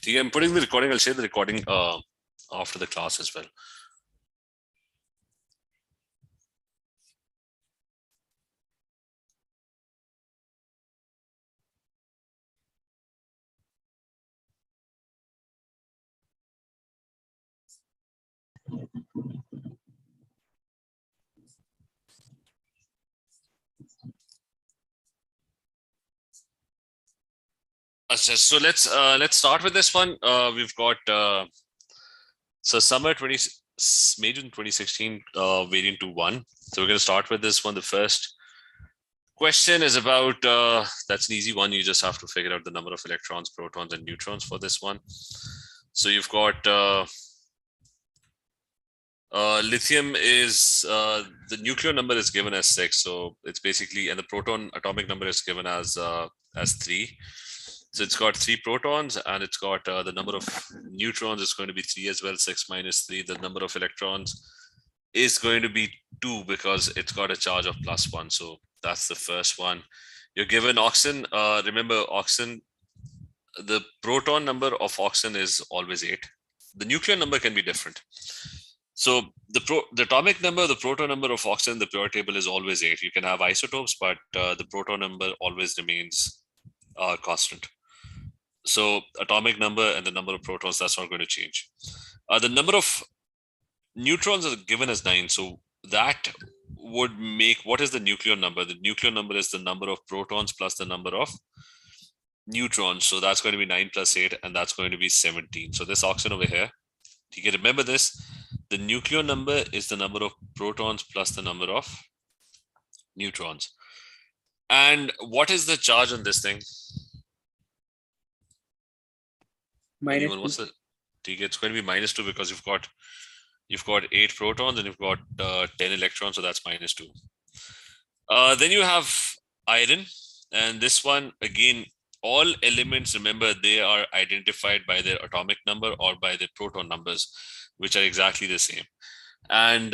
Okay, I'm putting the recording. I'll share the recording after the class as well. So let's start with this one. We've got so summer May 2016 variant 2.1. So we're going to start with this one. The first question is about that's an easy one. You just have to figure out the number of electrons, protons, and neutrons for this one. So you've got lithium is the nuclear number is given as 6, so it's basically, and the proton atomic number is given as 3. So it's got 3 protons, and it's got the number of neutrons is going to be 3 as well. 6 minus 3. The number of electrons is going to be 2 because it's got a charge of +1. So that's the first one. You're given oxygen. Remember, oxygen, the proton number of oxygen is always 8. The nuclear number can be different. So the atomic number, the proton number of oxygen, the periodic table is always 8. You can have isotopes, but the proton number always remains constant. So atomic number and the number of protons, that's not going to change. The number of neutrons are given as 9. So that would make, what is the nuclear number? The nuclear number is the number of protons plus the number of neutrons. So that's going to be 9 plus 8, and that's going to be 17. So this oxygen over here, you can remember this. The nuclear number is the number of protons plus the number of neutrons. And what is the charge on this thing? Anyone what's the? It's going to be -2 because you've got 8 protons and you've got 10 electrons, so that's -2. Then you have iron, and this one again, all elements, remember, they are identified by their atomic number or by their proton numbers, which are exactly the same, and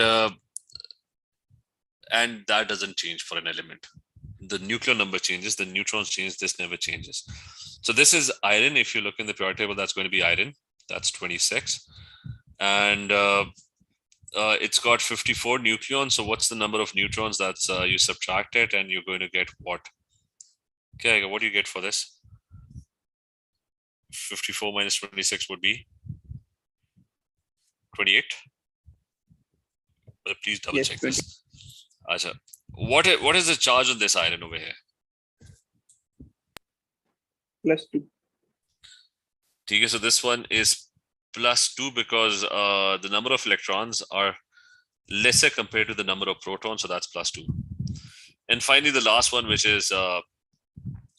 that doesn't change for an element. The nuclear number changes, the neutrons change, this never changes. So this is iron. If you look in the periodic table, that's going to be iron. That's 26. And it's got 54 nucleons. So what's the number of neutrons? That's you subtract it and you're going to get what? Okay, what do you get for this? 54 minus 26 would be 28. But please double check this. Achha. What is the charge on this iron over here? +2. Okay, so this one is +2 because the number of electrons are lesser compared to the number of protons, so that's +2. And finally, the last one, which is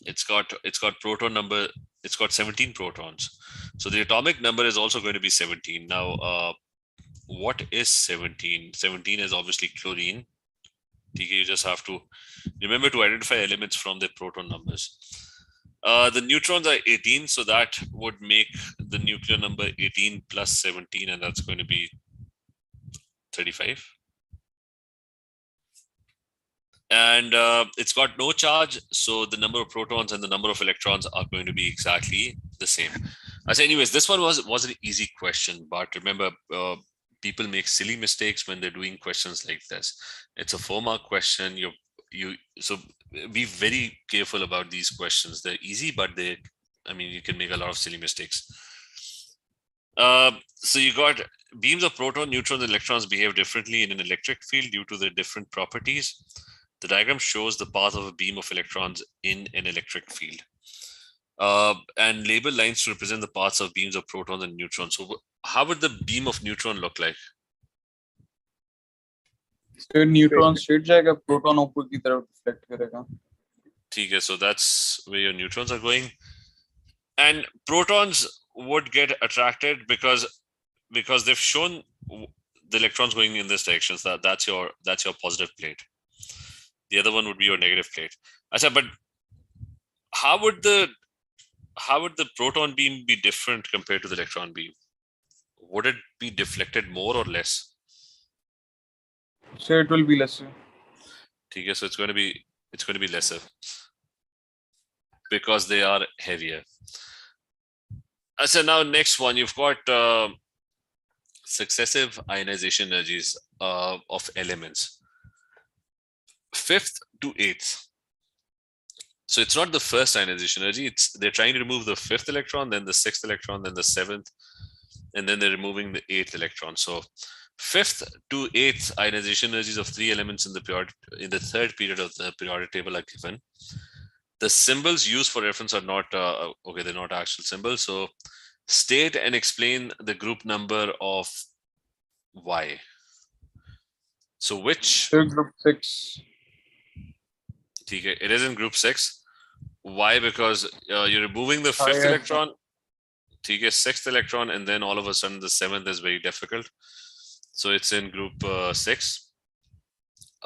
it's got proton number. It's got 17 protons. So the atomic number is also going to be 17. Now, what is 17? 17 is obviously chlorine. You just have to remember to identify elements from their proton numbers. The neutrons are 18, so that would make the nuclear number 18 plus 17, and that's going to be 35. And it's got no charge, so the number of protons and the number of electrons are going to be exactly the same. Anyways, this one was an easy question, but remember, people make silly mistakes when they're doing questions like this. It's a 4-mark question. So be very careful about these questions. They're easy, but you can make a lot of silly mistakes. So you got beams of proton, neutrons, and electrons behave differently in an electric field due to their different properties. The diagram shows the path of a beam of electrons in an electric field. And label lines to represent the paths of beams of protons and neutrons. So how would the beam of neutron look like? So neutron straight जाएगा, proton ऊपर की तरफ reflect करेगा. Okay, so that's where your neutrons are going, and protons would get attracted because they've shown the electrons going in this direction. So that's your positive plate. The other one would be your negative plate. But how would the proton beam be different compared to the electron beam? Would it be deflected more or less? So it will be lesser. Okay, so it's going to be lesser because they are heavier. So now next one, you've got successive ionization energies of elements. 5th to 8th. So it's not the first ionization energy. They're trying to remove the 5th electron, then the 6th electron, then the 7th, and then they're removing the 8th electron. So 5th to 8th ionization energies of 3 elements in the third period of the periodic table are given. The symbols used for reference are not okay. They're not actual symbols. So state and explain the group number of Y. So which? Group 6. It is in group 6. Why? Because you're removing the 5th electron, 6th electron, and then all of a sudden the 7th is very difficult. So it's in group 6.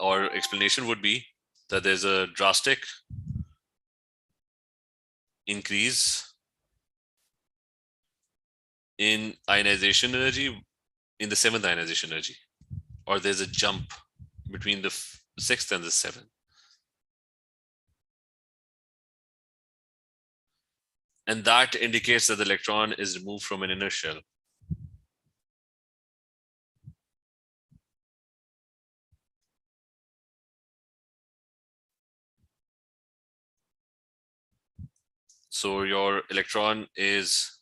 Our explanation would be that there's a drastic increase in ionization energy in the 7th ionization energy, or there's a jump between the 6th and the 7th. And that indicates that the electron is removed from an inner shell. So your electron is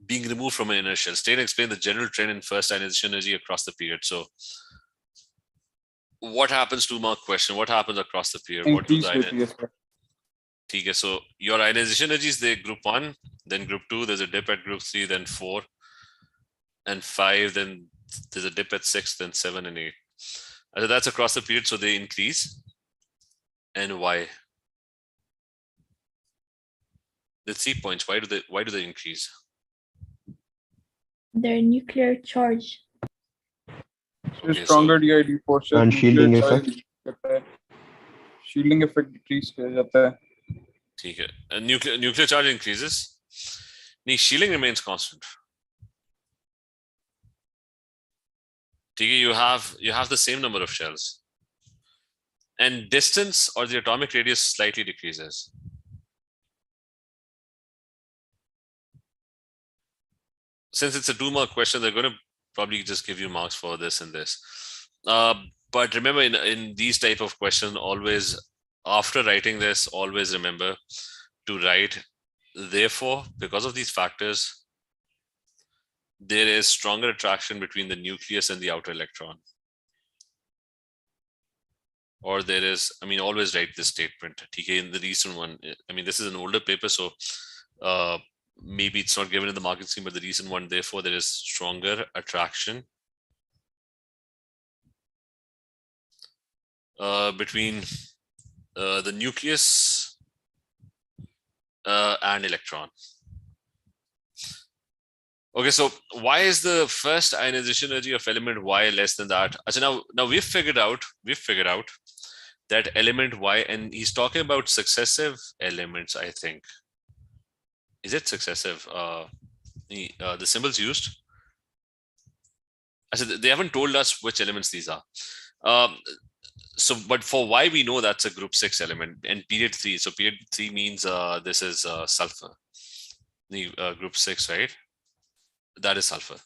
being removed from an inner shell. State and explain the general trend in first ionization energy across the period. So what happens, 2-mark question, what happens across the period? So your ionization energies, they group 1, then group 2, there's a dip at group 3, then 4 and 5, then there's a dip at 6, then 7 and 8. So that's across the period, so they increase. And why? The 3 points, why do they increase? Their nuclear charge. So stronger DID forces and shielding effect. Shielding effect decrease किया जाता है. ठीक है. And nuclear charge increases. No, shielding remains constant. You have the same number of shells, and distance or the atomic radius slightly decreases. Since it's a 2-mark question, they're going to probably just give you marks for this and this. But remember, in these type of questions, always after writing this, always remember to write, therefore, because of these factors, there is stronger attraction between the nucleus and the outer electron. Or there is, always write this statement. In the recent one, this is an older paper, so maybe it's not given in the marking scheme, but the recent one, therefore, there is stronger attraction between the nucleus and electron. Okay, so why is the first ionization energy of element Y less than that? So now we've figured out that element Y, and he's talking about successive elements, I think. Is it successive? The symbols used? I said they haven't told us which elements these are. So, but for Y, we know that's a group 6 element, and period 3. So period 3 means this is sulfur. The group 6, right? That is sulfur.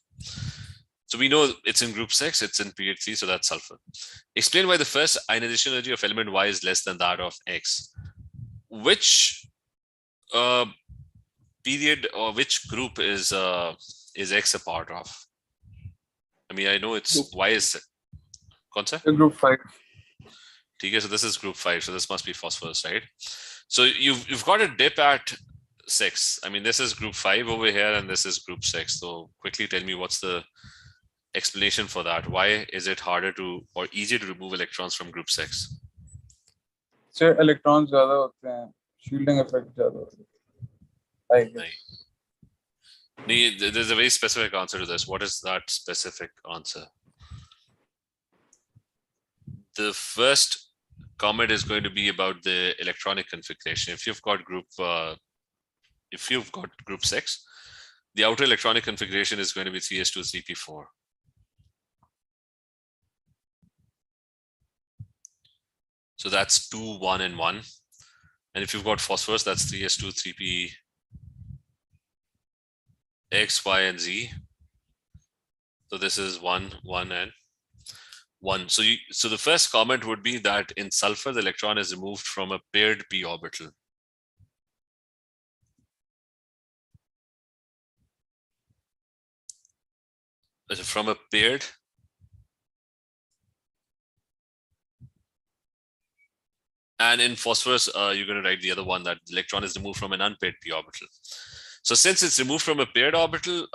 So we know it's in group 6, it's in period 3, so that's sulfur. Explain why the first ionization energy of element Y is less than that of X. Which period or which group is X a part of? I know it's group. Y is concept? Group 5. Okay, so this is group 5, so this must be phosphorus, right? So you've got a dip at 6. This is group 5 over here, and this is group 6. So quickly tell me what's the explanation for that. Why is it harder to or easier to remove electrons from group 6? So electrons ज़्यादा होते हैं, shielding effect ज़्यादा होता है, I guess. There's a very specific answer to this. What is that specific answer? The first comment is going to be about the electronic configuration. If you've got group 6, the outer electronic configuration is going to be 3s2 3p4. So that's 2, 1, and 1. And if you've got phosphorus, that's 3s2, 3p, x, y, and z. So this is 1, 1, and 1. So the first comment would be that in sulfur, the electron is removed from a paired p orbital. From a paired and in phosphorus, you're going to write the other one, that the electron is removed from an unpaired p orbital. So since it's removed from a paired orbital,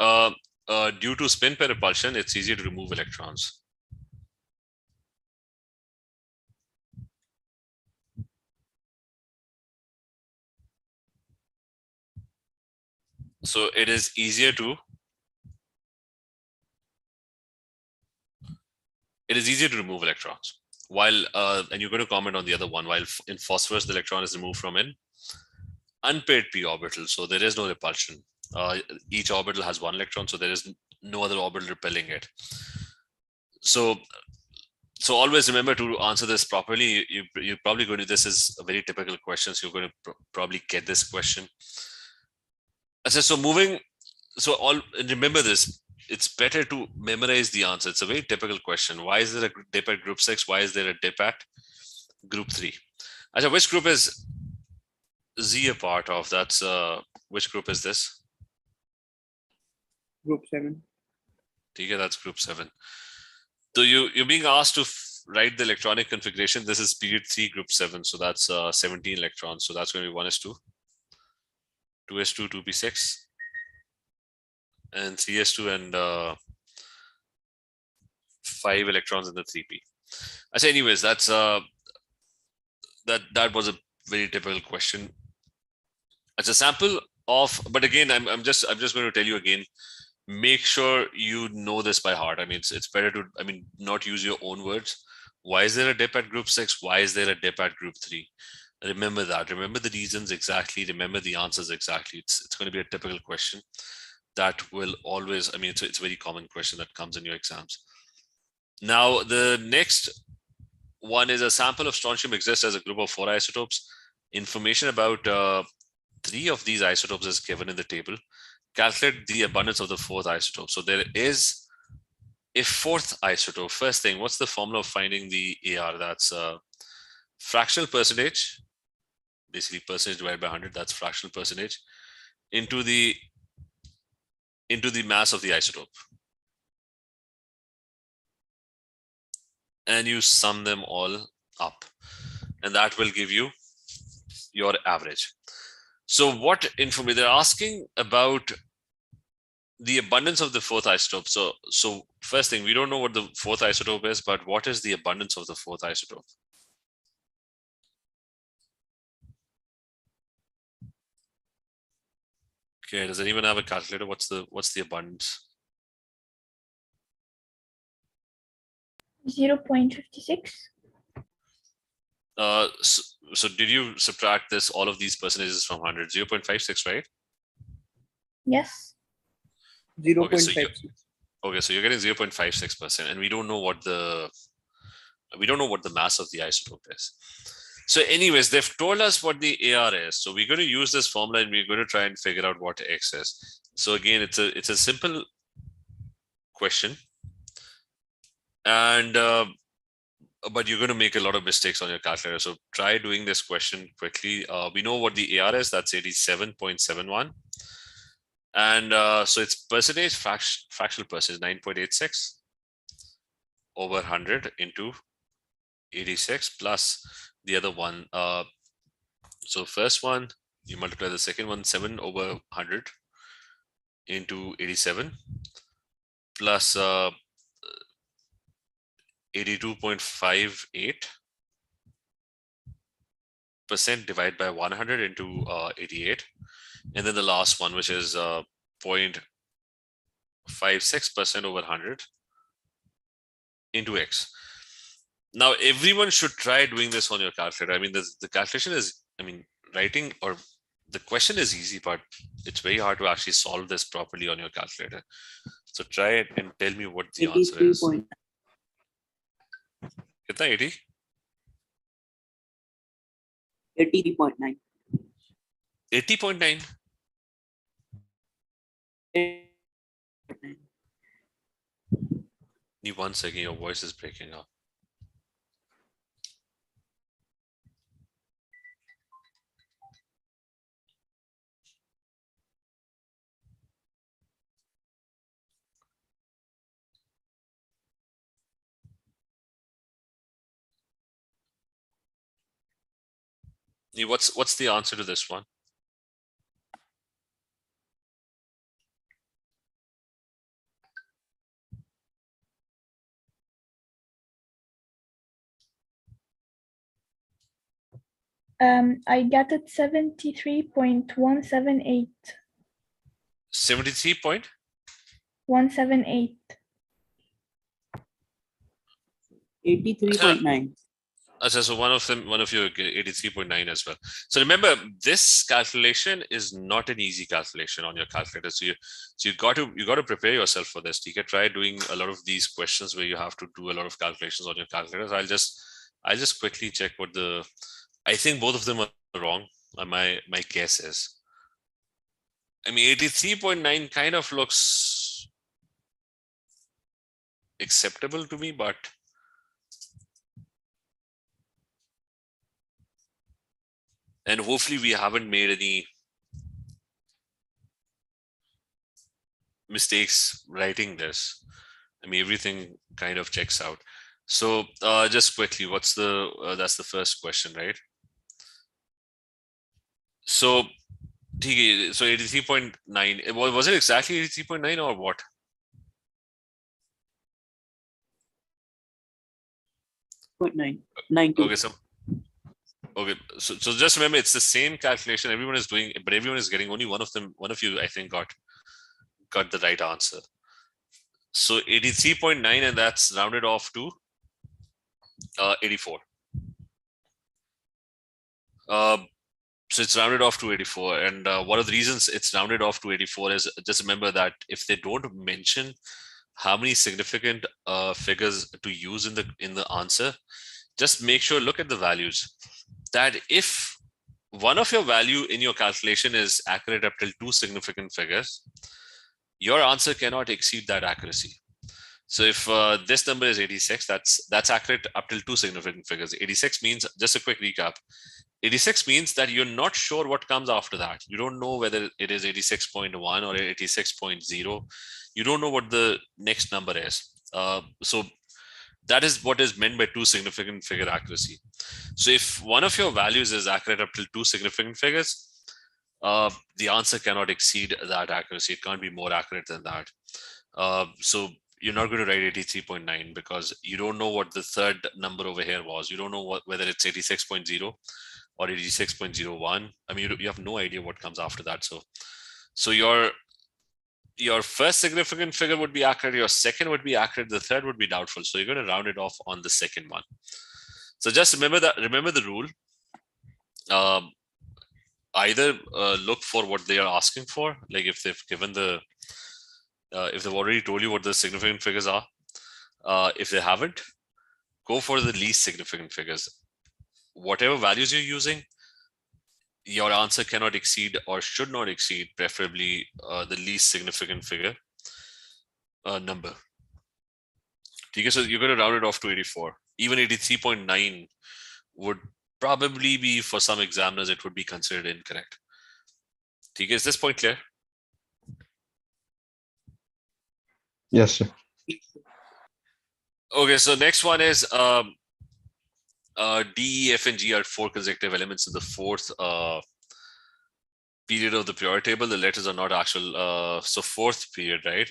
due to spin pair repulsion, it's easier to remove electrons. So it is easier to remove electrons. While and you're going to comment on the other one, while in phosphorus the electron is removed from an unpaired p orbital, so there is no repulsion. Each orbital has one electron, so there is no other orbital repelling it. So always remember, to answer this properly, you're probably going to, this is a very typical question, so you're going to probably get this question. Remember this, it's better to memorize the answer. It's a very typical question. Why is there a dip at group 6? Why is there a dip at group 3? Achha, which group is Z a part of? That's which group is this? Group 7. Okay, that's group 7. So you're being asked to write the electronic configuration. This is period 3, group 7. So that's 17 electrons. So that's going to be 1s2, 2s2, 2p6, and 3s2, and 5 electrons in the 3p. I say, anyways, that's that was a very typical question. It's a sample of, but again, I'm just going to tell you again, make sure you know this by heart. I mean, it's better to, not use your own words. Why is there a dip at group 6? Why is there a dip at group 3? Remember that. Remember the reasons exactly. Remember the answers exactly. It's going to be a typical question that will always, it's a very common question that comes in your exams. Now, the next one is a sample of strontium exists as a group of 4 isotopes. Information about 3 of these isotopes is given in the table. Calculate the abundance of the 4th isotope. So there is a 4th isotope. First thing, what's the formula of finding the AR? That's fractional percentage, basically percentage divided by 100. That's fractional percentage into the mass of the isotope. And you sum them all up, and that will give you your average. So what information they're asking about the abundance of the 4th isotope. So first thing, we don't know what the 4th isotope is, but what is the abundance of the 4th isotope? Okay, does anyone have a calculator? What's the abundance? 0.56. So did you subtract all of these percentages from 100? 0.56, right? Yes. 0.56. Okay, so you're getting 0.56%, and we don't know what the mass of the isotope is. So anyways, they've told us what the AR is. So we're going to use this formula, and we're going to try and figure out what X is. So again, it's a simple question, and but you're going to make a lot of mistakes on your calculator. So try doing this question quickly. We know what the AR is. That's 87.71. And so it's percentage, fractional percentage, 9.86 over 100 into 86 plus the other one. So first one, you multiply the second one, 7 over 100 into 87 plus 82.58% divided by 100 into 88. And then the last one, which is 0.56% over 100 into X. Now, everyone should try doing this on your calculator. The calculation is, writing or the question is easy, but it's very hard to actually solve this properly on your calculator. So try it and tell me what the answer is. 80.9. 80? 83.9. 80.9. Need 1 second, your voice is breaking up. What's the answer to this one? I got it 73.178. 73 point? 178. 83.9. So one of you 83.9 as well. So remember, this calculation is not an easy calculation on your calculator. So you got to prepare yourself for this. You can try doing a lot of these questions where you have to do a lot of calculations on your calculators. I'll just quickly check what I think both of them are wrong. My guess is, I mean, 83.9 kind of looks acceptable to me, but and hopefully we haven't made any mistakes writing this. I mean, everything kind of checks out. So just quickly, what's that's the first question, right? So 83.9, was it exactly 83.9 or what? .9. 90. Okay, so just remember, it's the same calculation everyone is doing, but everyone is getting only one of you, I think, got the right answer. So 83.9, and that's rounded off to 84. So it's rounded off to 84, and one of the reasons it's rounded off to 84 is, just remember that if they don't mention how many significant figures to use in the answer, just make sure, look at the values, that if one of your value in your calculation is accurate up till 2 significant figures, your answer cannot exceed that accuracy. So if this number is 86, that's accurate up till 2 significant figures. 86 means, just a quick recap, 86 means that you're not sure what comes after that. You don't know whether it is 86.1 or 86.0. You don't know what the next number is. So that is what is meant by 2 significant figure accuracy. So if one of your values is accurate up till 2 significant figures, the answer cannot exceed that accuracy. It can't be more accurate than that. So you're not going to write 83.9 because you don't know what the third number over here was. You don't know whether it's 86.0 or 86.01. I mean, you have no idea what comes after that. So your first significant figure would be accurate, your second would be accurate, the third would be doubtful. So you're going to round it off on the second one. So just remember the rule. Either look for what they are asking for, like if they've given if they've already told you what the significant figures are. If they haven't, go for the least significant figures. Whatever values you're using, your answer cannot exceed or should not exceed, preferably the least significant figure number. Okay, so you're going to round it off to 84. Even 83.9 would probably be, for some examiners, it would be considered incorrect. Okay, is this point clear? Yes, sir. Okay, so next one is D, E, F, and G are 4 consecutive elements in the 4th period of the periodic table. The letters are not actual, so 4th period, right?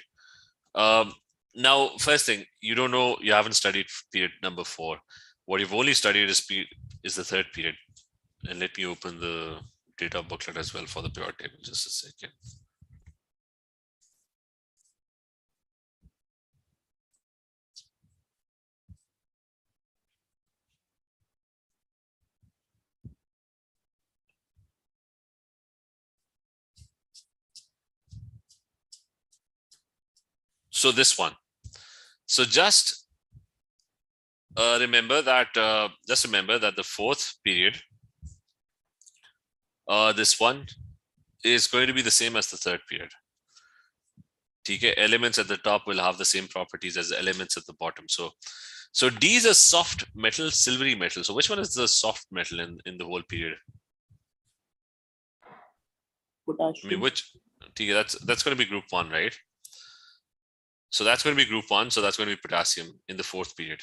Now, first thing, you don't know, you haven't studied period number 4. What you've only studied is the 3rd period. And let me open the data booklet as well for the periodic table, just a second. So this one. So just remember that the 4th period, this one is going to be the same as the third period. Okay, elements at the top will have the same properties as the elements at the bottom. So D is a soft metal, silvery metal. So which one is the soft metal in the whole period? I Potassium. mean, okay, that's going to be group 1, right? So that's going to be group 1. So that's going to be potassium in the fourth period.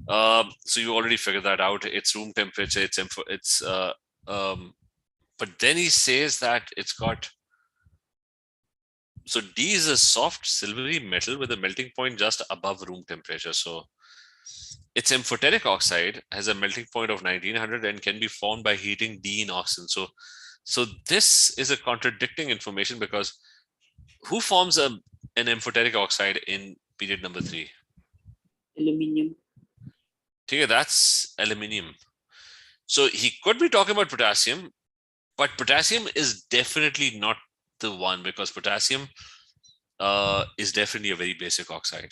So you already figured that out. It's room temperature. But then he says that it's got. So D is a soft silvery metal with a melting point just above room temperature. So its amphoteric oxide has a melting point of 1900 and can be formed by heating D in oxygen. So this is a contradicting information, because who forms an amphoteric oxide in period number 3? Aluminium. Okay, that's aluminium. So he could be talking about potassium, but potassium is definitely not the one, because potassium is definitely a very basic oxide.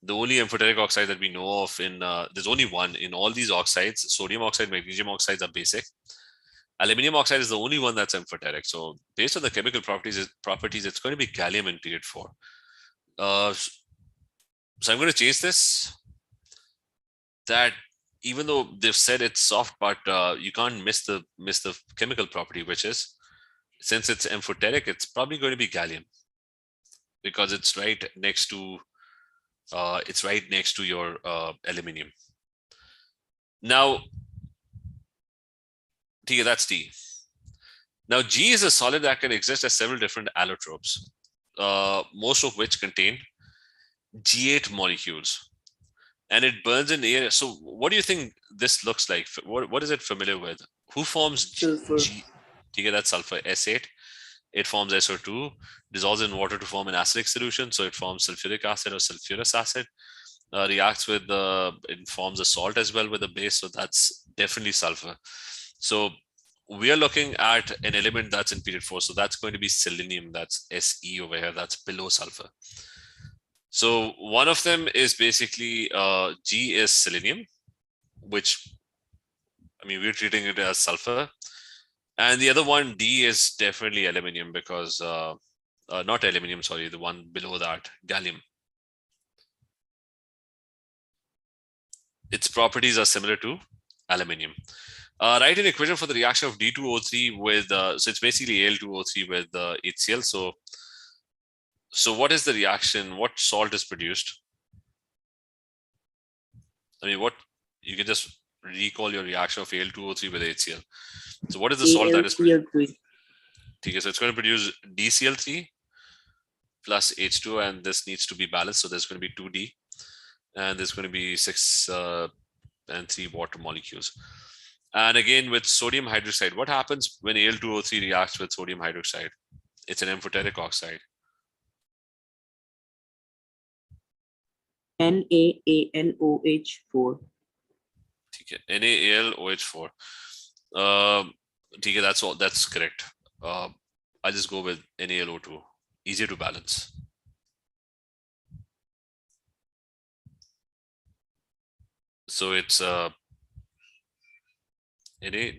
The only amphoteric oxide that we know of there's only one in all these oxides. Sodium oxide, magnesium oxides are basic. Aluminium oxide is the only one that's amphoteric. So based on the chemical properties, it's going to be gallium in period 4. So I'm going to change this. That even though they've said it's soft, but you can't miss the chemical property, which is, since it's amphoteric, it's probably going to be gallium, because it's right next to your aluminium. Now, T, that's T. Now G is a solid that can exist as several different allotropes, most of which contain G8 molecules, and it burns in air. So what do you think this looks like? What is it familiar with? Who forms Sulfur. G? That's sulfur, S8. It forms SO2, dissolves in water to form an acidic solution. So it forms sulfuric acid or sulfurous acid. Reacts with it forms a salt as well with a base. So that's definitely sulfur. So we are looking at an element that's in period 4. So that's going to be selenium. That's Se over here. That's below sulfur. So one of them is basically G is selenium, which, I mean, we're treating it as sulfur. And the other one, D, is definitely aluminium, because not aluminium, sorry, the one below that, gallium. Its properties are similar to aluminium. Write an equation for the reaction of D2O3 with, so it's basically Al2O3 with HCl. So what is the reaction? What salt is produced? I mean, you can just recall your reaction of Al2O3 with HCl. So what is the salt that is produced? Okay, so it's going to produce DCl3 plus H2, and this needs to be balanced. So there's going to be 2D, and there's going to be 6 and 3 water molecules. And again, with sodium hydroxide, what happens when Al2O3 reacts with sodium hydroxide? It's an amphoteric oxide. NaAlOH4. Okay, NaAlOH4. Okay, that's all. That's correct. I'll just go with NaLO2. Easier to balance. So it's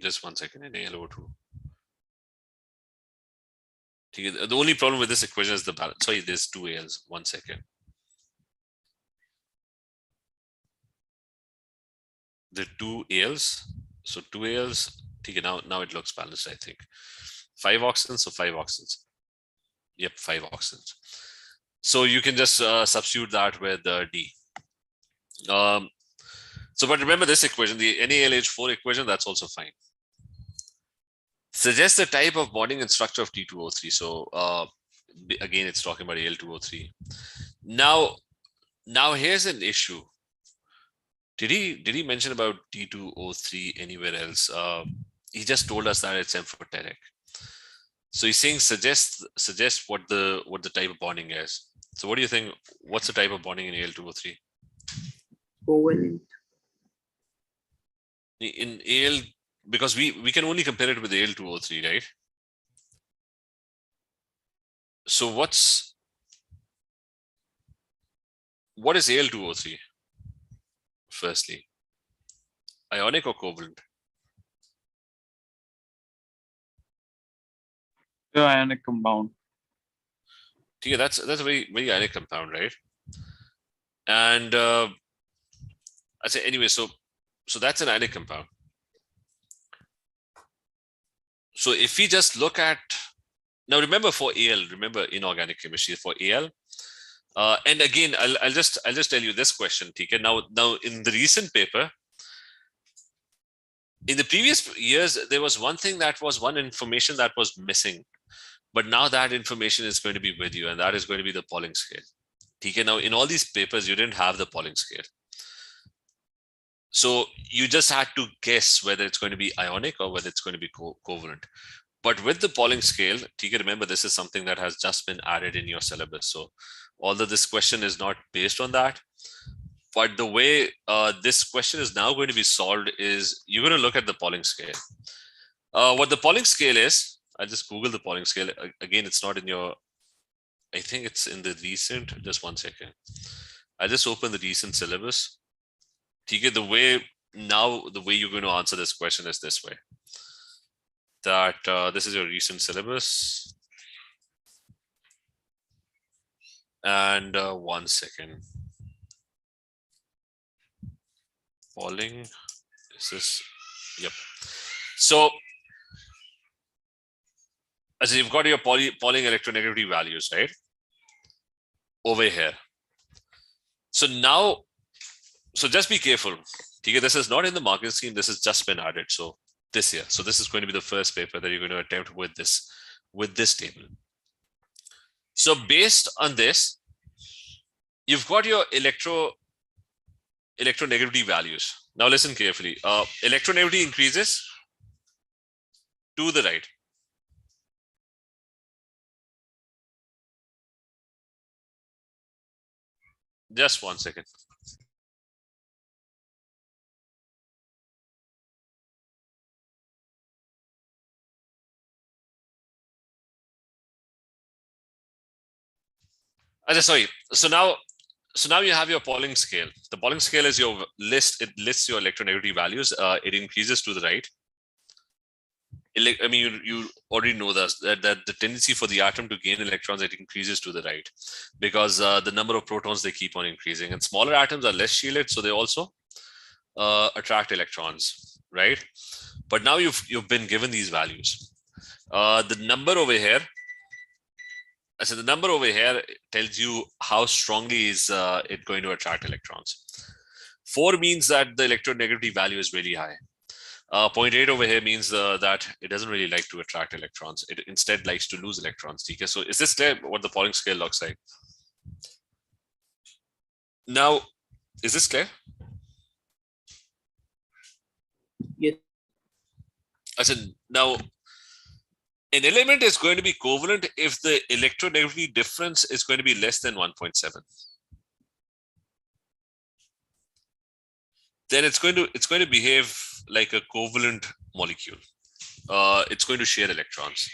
just 1 second, NaLO2. Okay, the only problem with this equation is the balance. Sorry, there's 2 Als. 1 second. The 2 Als. So 2 Als. Okay, now it looks balanced, I think. 5 oxygens, so 5 oxygens. Yep, 5 oxygens. So you can just substitute that with D. So, but remember this equation, the NaLH4 equation, that's also fine. Suggest the type of bonding and structure of T2O3. So again, it's talking about Al2O3. Now here's an issue. Did he mention about T2O3 anywhere else? He just told us that it's amphoteric. So he's saying suggest what the type of bonding is. So what do you think? What's the type of bonding in Al2O3? Covalent. In Al, because we can only compare it with Al2O3, right? So what is Al2O3? Firstly, ionic or covalent? The ionic compound. Okay, that's a very ionic compound, right? And I say anyway, so that's an ionic compound. So if we just look at now, remember for Al, remember inorganic chemistry for Al. And again, I'll just tell you this question, TK. Now in the recent paper, in the previous years, there was one information that was missing, but now that information is going to be with you, and that is going to be the Pauling scale. TK. Now in all these papers, you didn't have the Pauling scale. So you just had to guess whether it's going to be ionic or whether it's going to be covalent. But with the Pauling scale, TK, remember, this is something that has just been added in your syllabus. So although this question is not based on that, but the way this question is now going to be solved is you're going to look at the Pauling scale. What the Pauling scale is, I'll just Google the Pauling scale. Again, it's not in your, I think it's in the recent, just one second. I just open the recent syllabus. TK, the way you're going to answer this question is this way. That this is your recent syllabus. And 1 second. Pauling, is this? Yep. So as you've got your Pauling electronegativity values, right? Over here. So now, so just be careful. TK, this is not in the marking scheme. This has just been added. So this year. So this is going to be the first paper that you're going to attempt with this table. So based on this, you've got your electronegativity values. Now listen carefully. Electronegativity increases to the right. Just 1 second. Sorry. So now you have your Pauling scale. The Pauling scale is your list. It lists your electronegativity values. It increases to the right. I mean, you already know that the tendency for the atom to gain electrons, it increases to the right because the number of protons, they keep on increasing, and smaller atoms are less shielded, so they also attract electrons, right? But now you've been given these values. The number over here. So the number over here tells you how strongly is it going to attract electrons. 4 means that the electronegativity value is really high. 0.8 over here means that it doesn't really like to attract electrons. It instead likes to lose electrons. Okay, so is this clear what the Pauling scale looks like? Now, is this clear? Yes. I said now. An element is going to be covalent if the electronegativity difference is going to be less than 1.7. Then it's going to behave like a covalent molecule. It's going to share electrons.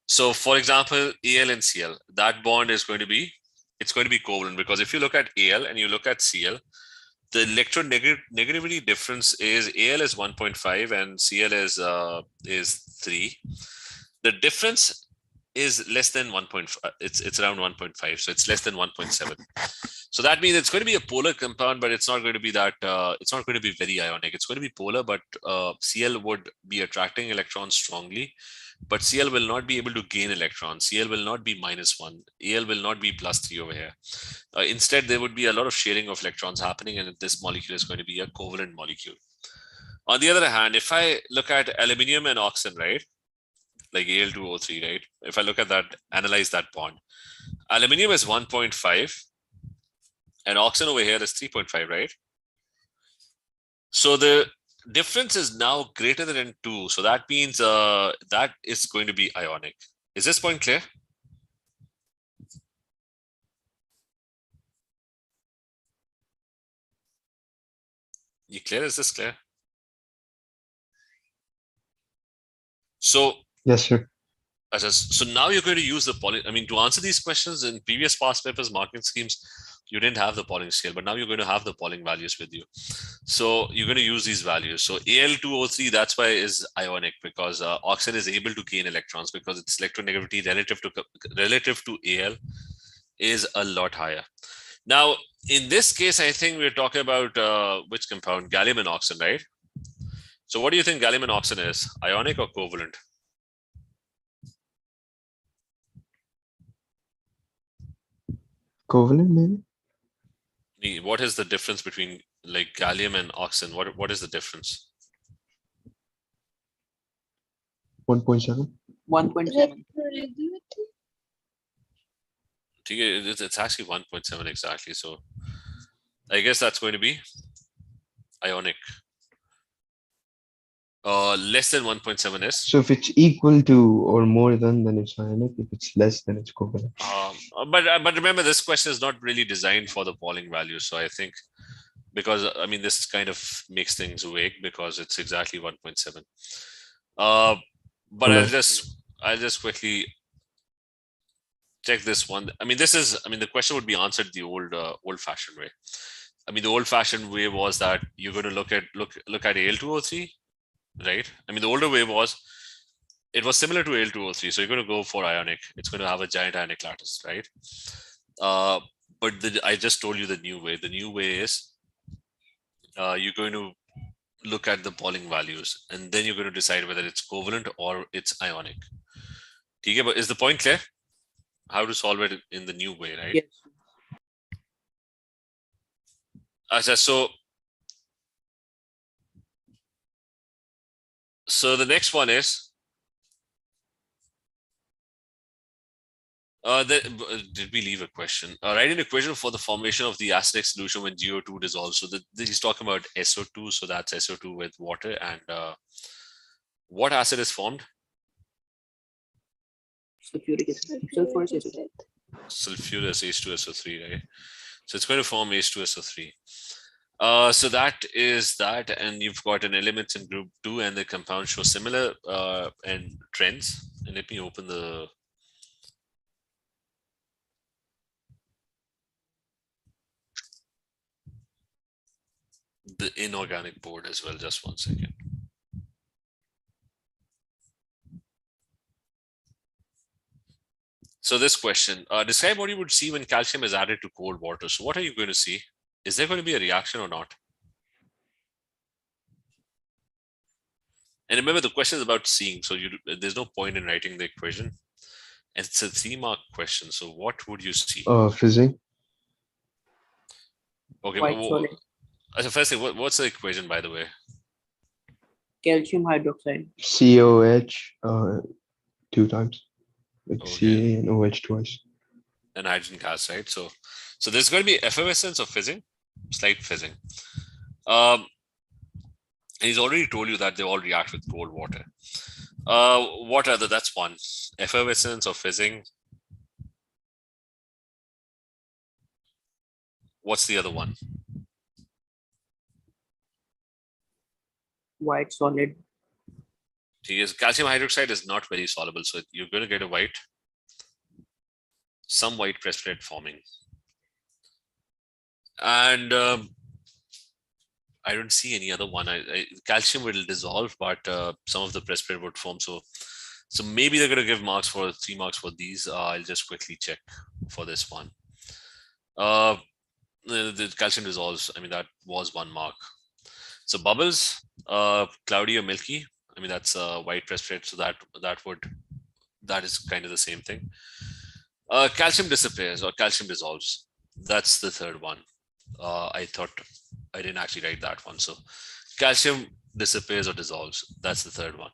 So for example, Al and Cl, that bond is going to be covalent, because if you look at Al and you look at Cl, the electronegativity difference is Al is 1.5 and Cl is 3. The difference is less than 1.5. It's around 1.5, so it's less than 1.7. So that means it's going to be a polar compound, but it's not going to be that. It's not going to be very ionic. It's going to be polar, but Cl would be attracting electrons strongly, but Cl will not be able to gain electrons. Cl will not be -1. Al will not be +3 over here. Instead, there would be a lot of sharing of electrons happening, and this molecule is going to be a covalent molecule. On the other hand, if I look at aluminium and oxygen, right? Like Al2O3, right? If I look at that, analyze that bond. Aluminium is 1.5 and oxygen over here is 3.5, right? So the difference is now greater than 2. So that means that is going to be ionic. Is this point clear? You clear? Is this clear? So Yes, sir. So now you're going to use the to answer these questions in previous past papers, marking schemes, You didn't have the Pauling scale, but now you're going to have the Pauling values with you. So you're going to use these values. So Al2O3, that's why is ionic, because oxygen is able to gain electrons because its electronegativity relative to Al is a lot higher. Now, in this case, I think we're talking about which compound? Gallium and oxygen, right? So what do you think gallium and oxygen is? Ionic or covalent? Covalent, maybe? What is the difference between like gallium and oxygen? What is the difference? 1.7. 1.7. It's actually 1.7 exactly. So I guess that's going to be ionic. Less than 1.7 is. So if it's equal to or more than, then it's ionic. If it's less, then it's covalent. But remember, this question is not really designed for the Pauling value. So I think because I mean this kind of makes things vague because it's exactly 1.7. But Okay. I'll just quickly check this one. I mean the question would be answered the old-fashioned way. I mean the old-fashioned way was that you're going to look at Al2O3, right? I mean the older way was it was similar to Al2O3, so you're going to go for ionic. It's going to have a giant ionic lattice, right? But I just told you the new way. The new way is you're going to look at the Pauling values, and then you're going to decide whether it's covalent or it's ionic. Okay, but is the point clear? How to solve it in the new way, right? Yes. So the next one is did we leave a question? Write an equation for the formation of the acidic solution when GO2 dissolves. So he's talking about SO2. So that's SO2 with water. And what acid is formed? Sulfuric acid. Sulfurous acid. Sulfurous H2SO3, right? So it's going to form H2SO3. So that is that, and you've got an elements in group 2, and the compounds show similar and trends. And let me open the inorganic board as well. Just 1 second. So this question, describe what you would see when calcium is added to cold water. So what are you going to see? Is there going to be a reaction or not? And remember, the question is about seeing. So there's no point in writing the equation. And it's a 3-mark question. So what would you see? Fizzing. White Okay. solid. So firstly, what's the equation, by the way? Calcium hydroxide. COH 2 times. Like Okay. Ca and OH twice. And hydrogen gas, right? So there's going to be effervescence or fizzing, slight fizzing. And he's already told you that they all react with cold water. What other? That's one. Effervescence or fizzing. What's the other one? White solid. Calcium hydroxide is not very soluble, so you're going to get some white precipitate forming. And I don't see any other one. Calcium will dissolve, but some of the precipitate would form. So maybe they're going to give 3 marks for these. I'll just quickly check for this one. The calcium dissolves. I mean, that was 1 mark. So bubbles, cloudy or milky. I mean, that's white precipitate. So that is kind of the same thing. Calcium disappears or calcium dissolves. That's the third one. I thought I didn't actually write that one. So calcium disappears or dissolves. That's the third one.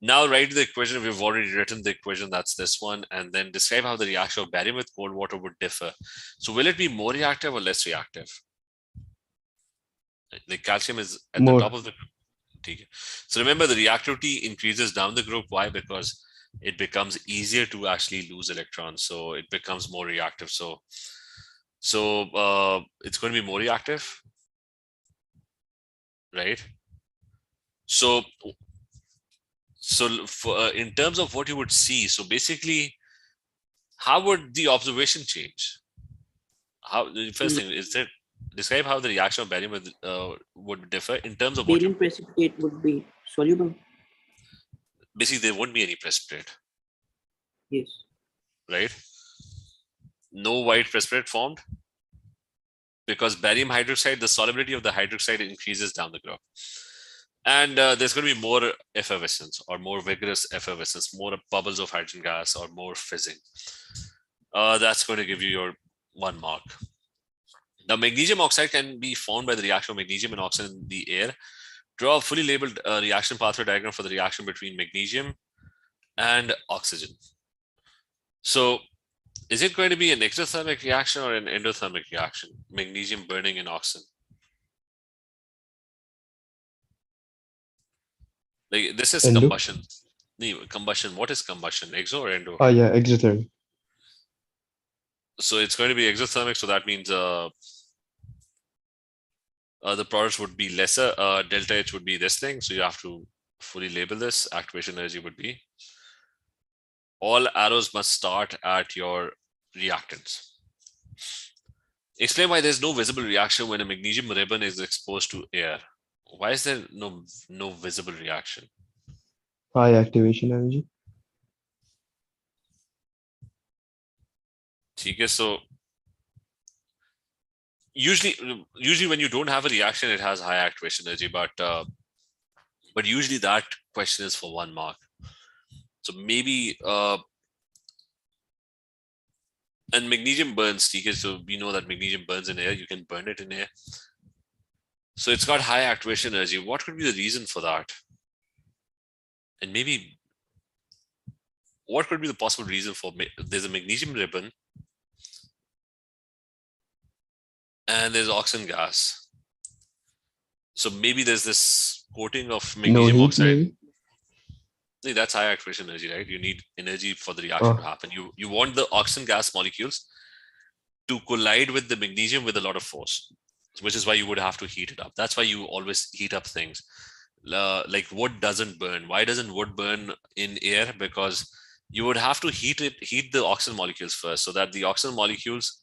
Now write the equation. We've already written the equation. That's this one. And then describe how the reaction of barium with cold water would differ. So will it be more reactive or less reactive? The calcium is at the top of the group. So remember, the reactivity increases down the group. Why? Because it becomes easier to actually lose electrons. So it becomes more reactive. So it's going to be more reactive, right? So in terms of what you would see, so basically, how would the observation change? How the first thing is that describe how the reaction of barium would differ in terms of what Barium precipitate would be soluble. basically there won't be any precipitate, Yes. right? No white precipitate formed because barium hydroxide, the solubility of the hydroxide increases down the graph. And there's going to be more effervescence or more vigorous effervescence, more bubbles of hydrogen gas or more fizzing. That's going to give you your 1 mark. Now, magnesium oxide can be formed by the reaction of magnesium and oxygen in the air. Draw a fully labeled reaction pathway diagram for the reaction between magnesium and oxygen. So, is it going to be an exothermic reaction or an endothermic reaction? Magnesium burning in oxygen. Like this is Endo? combustion. Combustion. What is combustion? Exo or endo? Oh yeah, exothermic. So it's going to be exothermic. So that means the products would be lesser. Delta H would be this thing. So you have to fully label this. Activation energy would be. All arrows must start at your reactants. Explain why there's no visible reaction when a magnesium ribbon is exposed to air. Why is there no visible reaction? High activation energy. Okay, so usually when you don't have a reaction, it has high activation energy, but usually that question is for 1 mark. So maybe and magnesium burns, okay, so we know that magnesium burns in air. You can burn it in air. So it's got high activation energy. What could be the reason for that? And maybe what could be the possible reason for there's a magnesium ribbon and there's oxygen gas. So maybe there's this coating of No magnesium heat, oxide. maybe. See, that's high activation energy, right? You need energy for the reaction to Oh. happen. You want the oxygen gas molecules to collide with the magnesium with a lot of force, which is why you would have to heat it up. That's why you always heat up things. Like wood doesn't burn. Why doesn't wood burn in air? Because you would have to heat the oxygen molecules first, so that the oxygen molecules,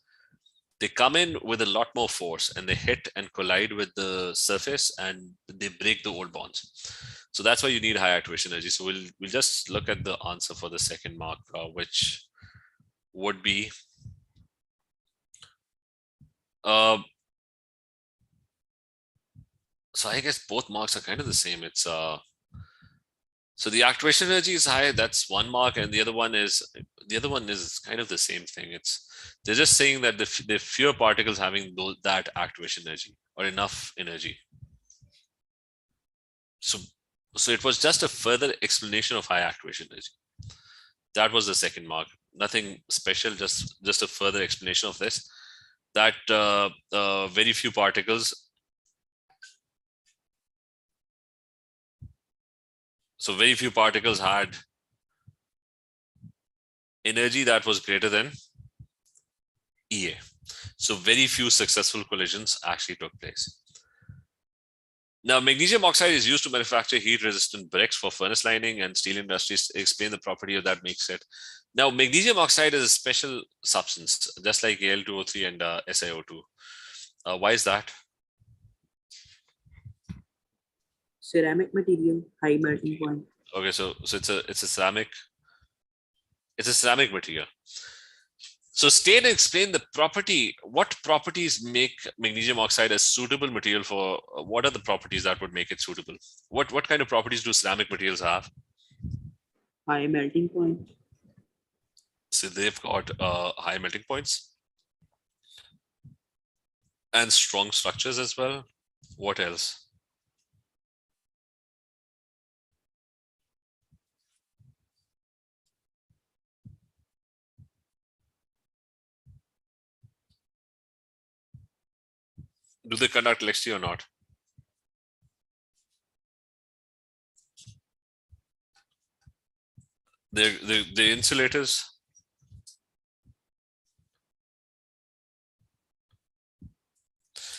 they come in with a lot more force and they hit and collide with the surface and they break the old bonds. So that's why you need high activation energy. So we'll just look at the answer for the 2nd mark, which would be so I guess both marks are kind of the same. It's so the activation energy is high, that's 1 mark, and the other one is kind of the same thing. They're just saying that the fewer particles having that activation energy or enough energy. So it was just a further explanation of high activation energy. That was the 2nd mark. Nothing special, just a further explanation of this. That very few particles. So very few particles had energy that was greater than EA. So very few successful collisions actually took place. Now, magnesium oxide is used to manufacture heat-resistant bricks for furnace lining and steel industries. Explain the property of that makes it. Now, magnesium oxide is a special substance, just like Al2O3 and SiO2. Why is that? Ceramic material, high melting point. Okay, so it's a ceramic. It's a ceramic material. So state and explain the property. What properties make magnesium oxide a suitable material for? What are the properties that would make it suitable? What kind of properties do ceramic materials have? High melting point. So they've got high melting points and strong structures as well. What else? Do they conduct electricity or not? The insulators.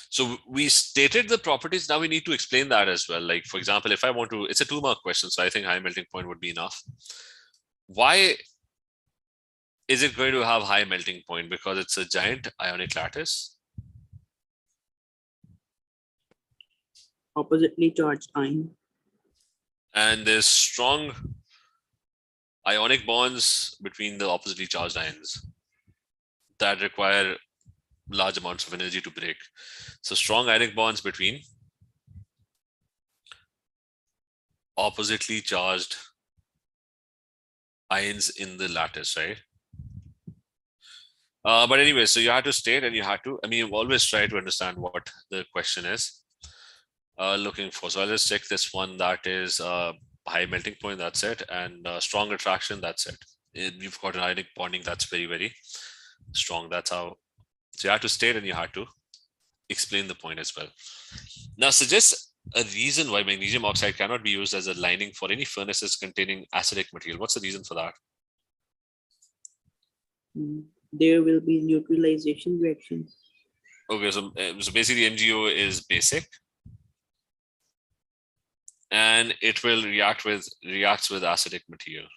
So we stated the properties. Now we need to explain that as well. Like, for example, if I want to, it's a 2 mark question. So I think high melting point would be enough. Why is it going to have high melting point because it's a giant ionic lattice? Oppositely charged ion. And there's strong ionic bonds between the oppositely charged ions that require large amounts of energy to break. So strong ionic bonds between oppositely charged ions in the lattice, right? But anyway, so you had to state and you had to, I mean, you always try to understand what the question is looking for. So I'll just check this one that is high melting point, that's it, and strong attraction, that's it. You've got an ionic bonding that's very, very strong. That's how, so you had to state and you had to explain the point as well. Now suggest a reason why magnesium oxide cannot be used as a lining for any furnaces containing acidic material. What's the reason for that? There will be neutralization reactions. Okay, so basically MgO is basic and it will reacts with acidic material.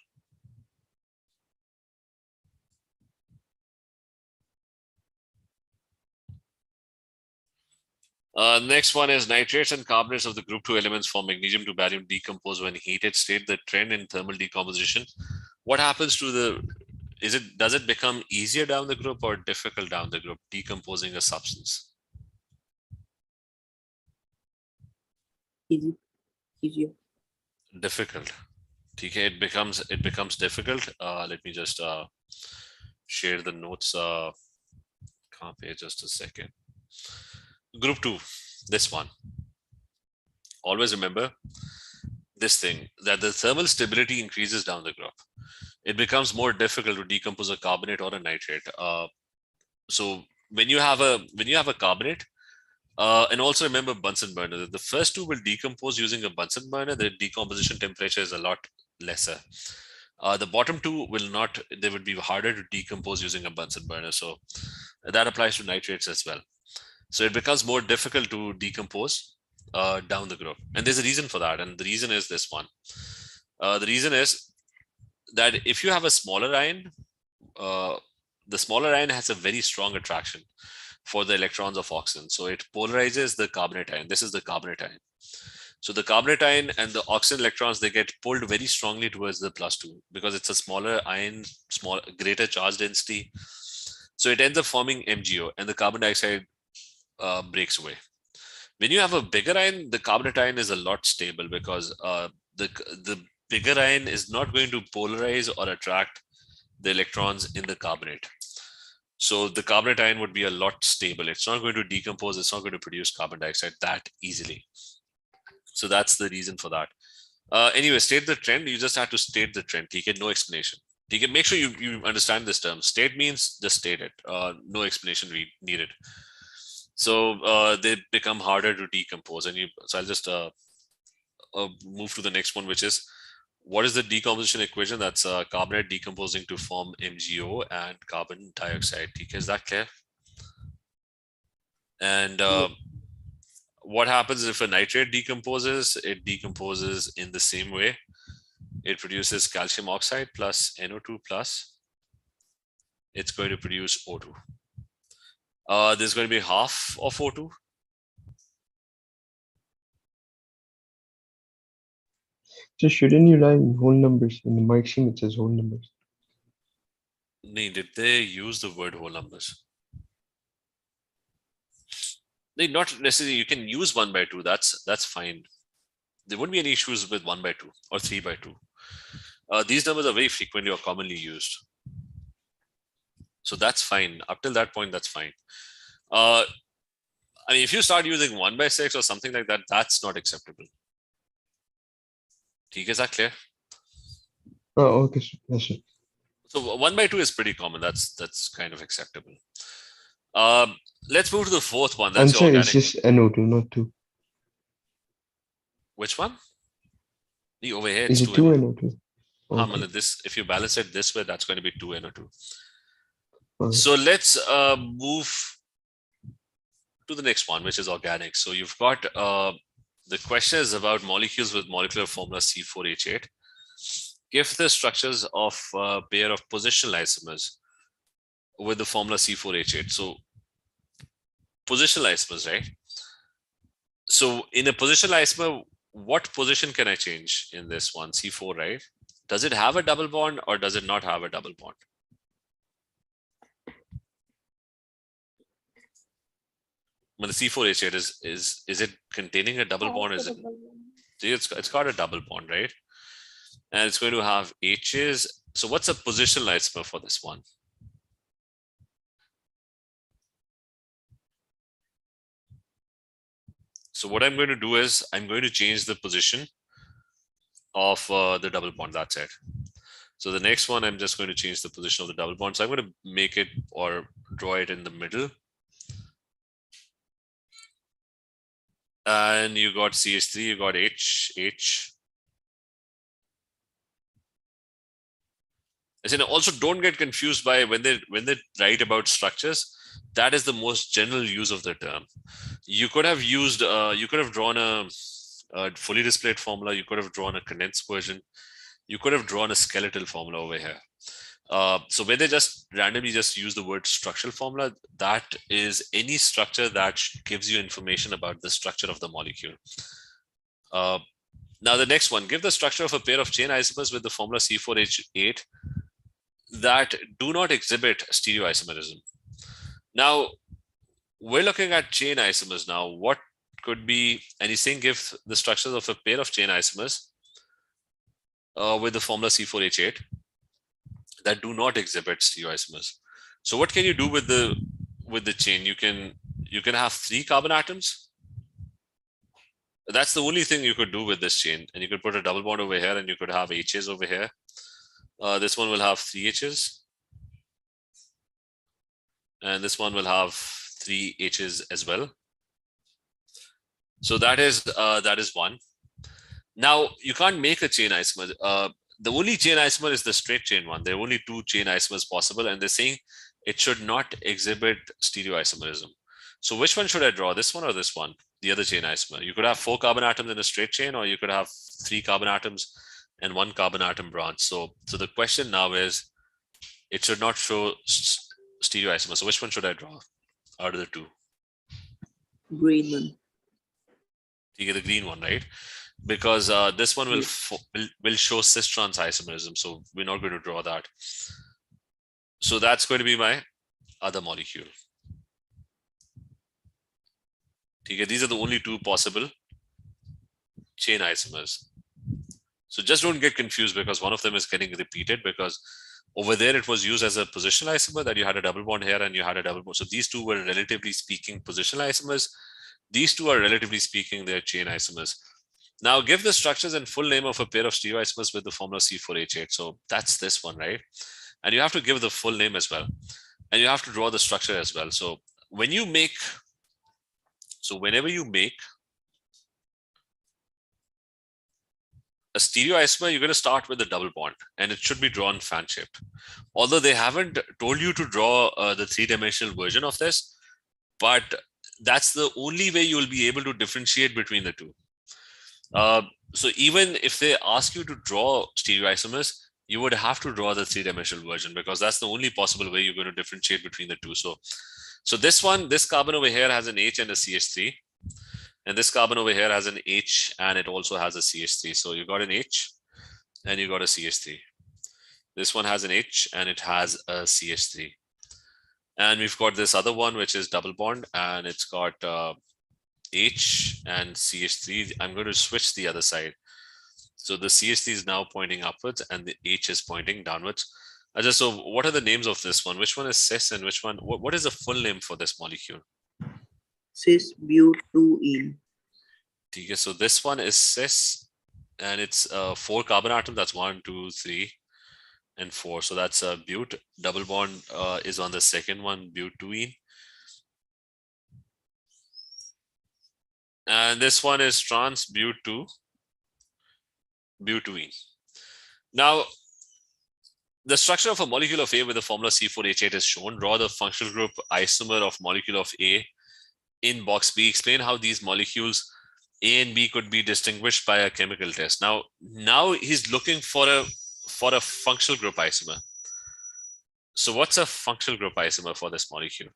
Next one is nitrates and carbonates of the group 2 elements form magnesium to barium decompose when heated. State the trend in thermal decomposition. What happens to the, does it become easier down the group or difficult down the group decomposing a substance? Easier. Difficult. Okay, it becomes difficult. Let me just share the notes. Copy just a second. Group 2, this one. Always remember this thing, that the thermal stability increases down the group. It becomes more difficult to decompose a carbonate or a nitrate. So when you have a carbonate, and also remember Bunsen burner, the first two will decompose using a Bunsen burner. The decomposition temperature is a lot lesser. The bottom two will not, they would be harder to decompose using a Bunsen burner. So that applies to nitrates as well. So it becomes more difficult to decompose down the group. And there's a reason for that. And the reason is this one. The reason is that if you have a smaller ion, the smaller ion has a very strong attraction for the electrons of oxygen. So it polarizes the carbonate ion. This is the carbonate ion. So the carbonate ion and the oxygen electrons, they get pulled very strongly towards the +2 because it's a smaller ion, greater charge density. So it ends up forming MgO and the carbon dioxide breaks away. When you have a bigger ion, the carbonate ion is a lot stable because the bigger ion is not going to polarize or attract the electrons in the carbonate. So the carbonate ion would be a lot stable. It's not going to decompose. It's not going to produce carbon dioxide that easily. So that's the reason for that. Anyway, state the trend. You just have to state the trend. You get no explanation. You can make sure you understand this term. State means just state it. No explanation needed. So they become harder to decompose. And so I'll just move to the next one, which is, what is the decomposition equation? That's carbonate decomposing to form MgO and carbon dioxide. Is that clear? And what happens if a nitrate decomposes? It decomposes in the same way. It produces calcium oxide plus NO2 plus. It's going to produce O2. There's going to be half of O2. So shouldn't you write in whole numbers? In the mark sheet it says whole numbers. Did they use the word whole numbers? They not necessarily. You can use 1/2. That's fine. There wouldn't be any issues with 1/2 or 3/2. These numbers are very frequently or commonly used. So that's fine. Up till that point, that's fine. I mean, if you start using 1/6 or something like that, that's not acceptable. Is that clear? Oh, okay. Yes, sir. So 1/2 is pretty common. That's kind of acceptable. Let's move to the fourth one. That's Answer organic. is just NO2, not 2. Which one? Over here, Is it's it 2 NO2? Okay. This, if you balance it this way, that's going to be 2 NO2. Alright. So let's move to the next one, which is organic. So you've got the question is about molecules with molecular formula C4H8. Give the structures of a pair of positional isomers with the formula C4H8. So positional isomers, right? So in a positional isomer, what position can I change in this one? C4, right? Does it have a double bond or does it not have a double bond? When the C4H8 is it containing a double bond? Is it? See, it's got a double bond, right? And it's going to have H's. So what's a positional isomer for this one? So what I'm going to do is I'm going to change the position of the double bond. That's it. So the next one, I'm just going to change the position of the double bond. So I'm going to make it or draw it in the middle. And you got CH3, you got H. And also don't get confused by when they write about structures. That is the most general use of the term. You could have used, you could have drawn a fully displayed formula. You could have drawn a condensed version. You could have drawn a skeletal formula over here. So when they just randomly just use the word structural formula, that is any structure that gives you information about the structure of the molecule. Now the next one, give the structure of a pair of chain isomers with the formula C4H8 that do not exhibit stereoisomerism. Now we're looking at chain isomers now. What could be, and he's saying give the structures of a pair of chain isomers with the formula C4H8 that do not exhibit stereoisomers. So what can you do with the chain? You can have 3 carbon atoms. That's the only thing you could do with this chain. And you could put a double bond over here and you could have H's over here. This one will have 3 H's. And this one will have 3 H's as well. So that is one. Now you can't make a chain isomer. The only chain isomer is the straight chain one. There are only 2 chain isomers possible, and they're saying it should not exhibit stereoisomerism. So which one should I draw? This one or this one? The other chain isomer. You could have 4 carbon atoms in a straight chain, or you could have 3 carbon atoms and 1 carbon atom branch. So the question now is, it should not show stereoisomer. So which one should I draw out of the 2? Green one. You get the green one, right? Because this one will show cis-trans isomerism. So we're not going to draw that. So that's going to be my other molecule. Okay, these are the only 2 possible chain isomers. So just don't get confused because one of them is getting repeated, because over there it was used as a positional isomer that you had a double bond here and you had a double bond. So these 2 were relatively speaking positional isomers. These 2 are relatively speaking, they're chain isomers. Now give the structures and full name of a pair of stereoisomers with the formula C4H8. So that's this one, right? And you have to give the full name as well. And you have to draw the structure as well. So when you make, whenever you make a stereoisomer, you're going to start with a double bond and it should be drawn fan shaped. Although they haven't told you to draw the 3-dimensional version of this, but that's the only way you will be able to differentiate between the 2. So even if they ask you to draw stereoisomers, you would have to draw the 3-dimensional version because that's the only possible way you're going to differentiate between the 2. So this one, this carbon over here has an H and a CH3, and this carbon over here has an H and it also has a CH3. So you got an H and you got a CH3. This one has an H and it has a CH3. And we've got this other one, which is double bond, and it's got H and CH3. I'm going to switch the other side. So the CH3 is now pointing upwards and the H is pointing downwards. So what are the names of this one? Which one is cis and which one? What is the full name for this molecule? Cis butene. Okay, so this one is cis and it's 4 carbon atoms. That's 1, 2, 3, and 4. So that's a but. Double bond is on the second one, butene. And this one is trans butene. Now, the structure of a molecule of A with the formula C4H8 is shown. Draw the functional group isomer of molecule of A in box B. Explain how these molecules A and B could be distinguished by a chemical test. Now he's looking for a functional group isomer. So what's a functional group isomer for this molecule?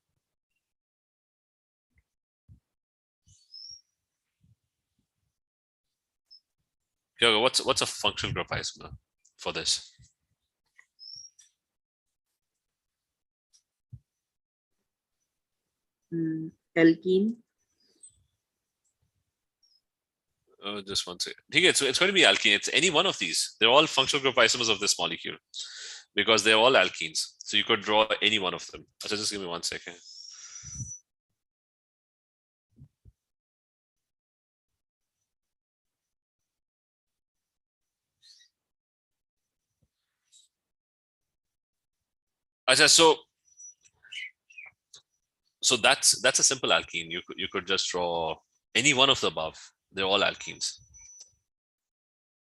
Hugo, what's a functional group isomer for this? Alkene. Just one second. Okay, so it's going to be alkene. It's any one of these. They're all functional group isomers of this molecule because they're all alkenes. So you could draw any one of them. So just give me 1 second. So that's a simple alkene. You could just draw any one of the above. They're all alkenes.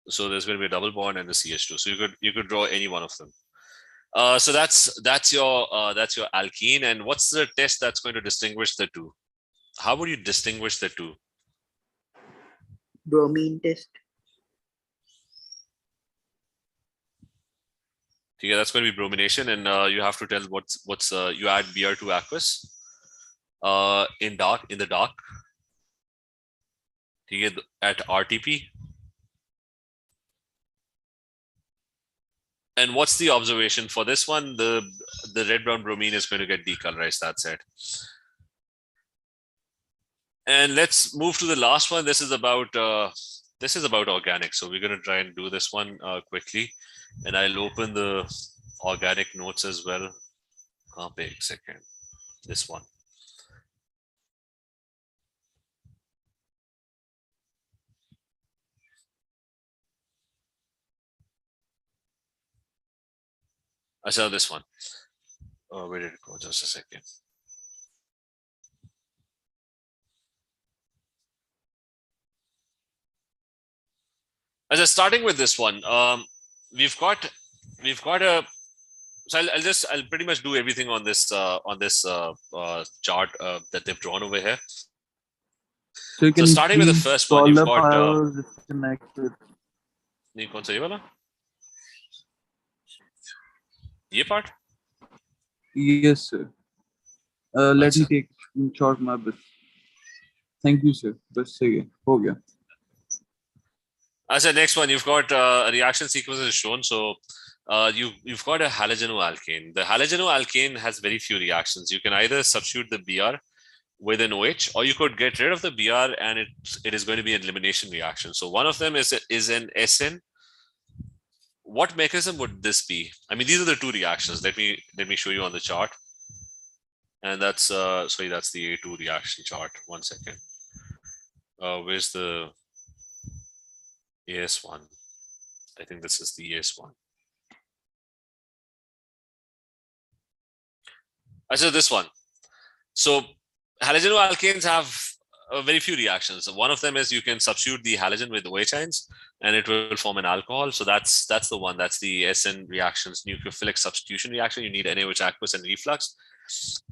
So there's going to be a double bond and a CH2. So you could draw any one of them. So that's your alkene. And what's the test that's going to distinguish the two? How would you distinguish the two? Bromine test. Okay, that's going to be bromination, and you have to tell what's you add Br2 aqueous in the dark. Okay, at RTP. And what's the observation for this one? The red brown bromine is going to get decolorized. That's it. And let's move to the last one. This is about organic. So we're going to try and do this one quickly. And I'll open the organic notes as well. Wait a second. This one. I saw this one. Oh, where did it go? Just a second. As starting with this one, we've got a. So I'll pretty much do everything on this chart that they've drawn over here. So, So starting with the first one, you've got. नहीं कौन सा ये वाला? ये part? Yes, sir. Let me take short my bit. Thank you, sir. बस सही है, हो गया. I said next one, you've got a reaction sequence is shown. So you've got a halogenoalkane. The halogenoalkane has very few reactions. You can either substitute the Br with an OH, or you could get rid of the Br and it is going to be an elimination reaction. So one of them is an Sn. What mechanism would this be? I mean, these are the two reactions. Let me show you on the chart. And that's sorry, that's the A2 reaction chart. 1 second. Where's the AS1? I think this is the AS1. I said this one. So halogenoalkanes have very few reactions. One of them is you can substitute the halogen with OH ions and it will form an alcohol. So that's the one. That's the Sn reactions, nucleophilic substitution reaction. You need NaOH aqueous and reflux.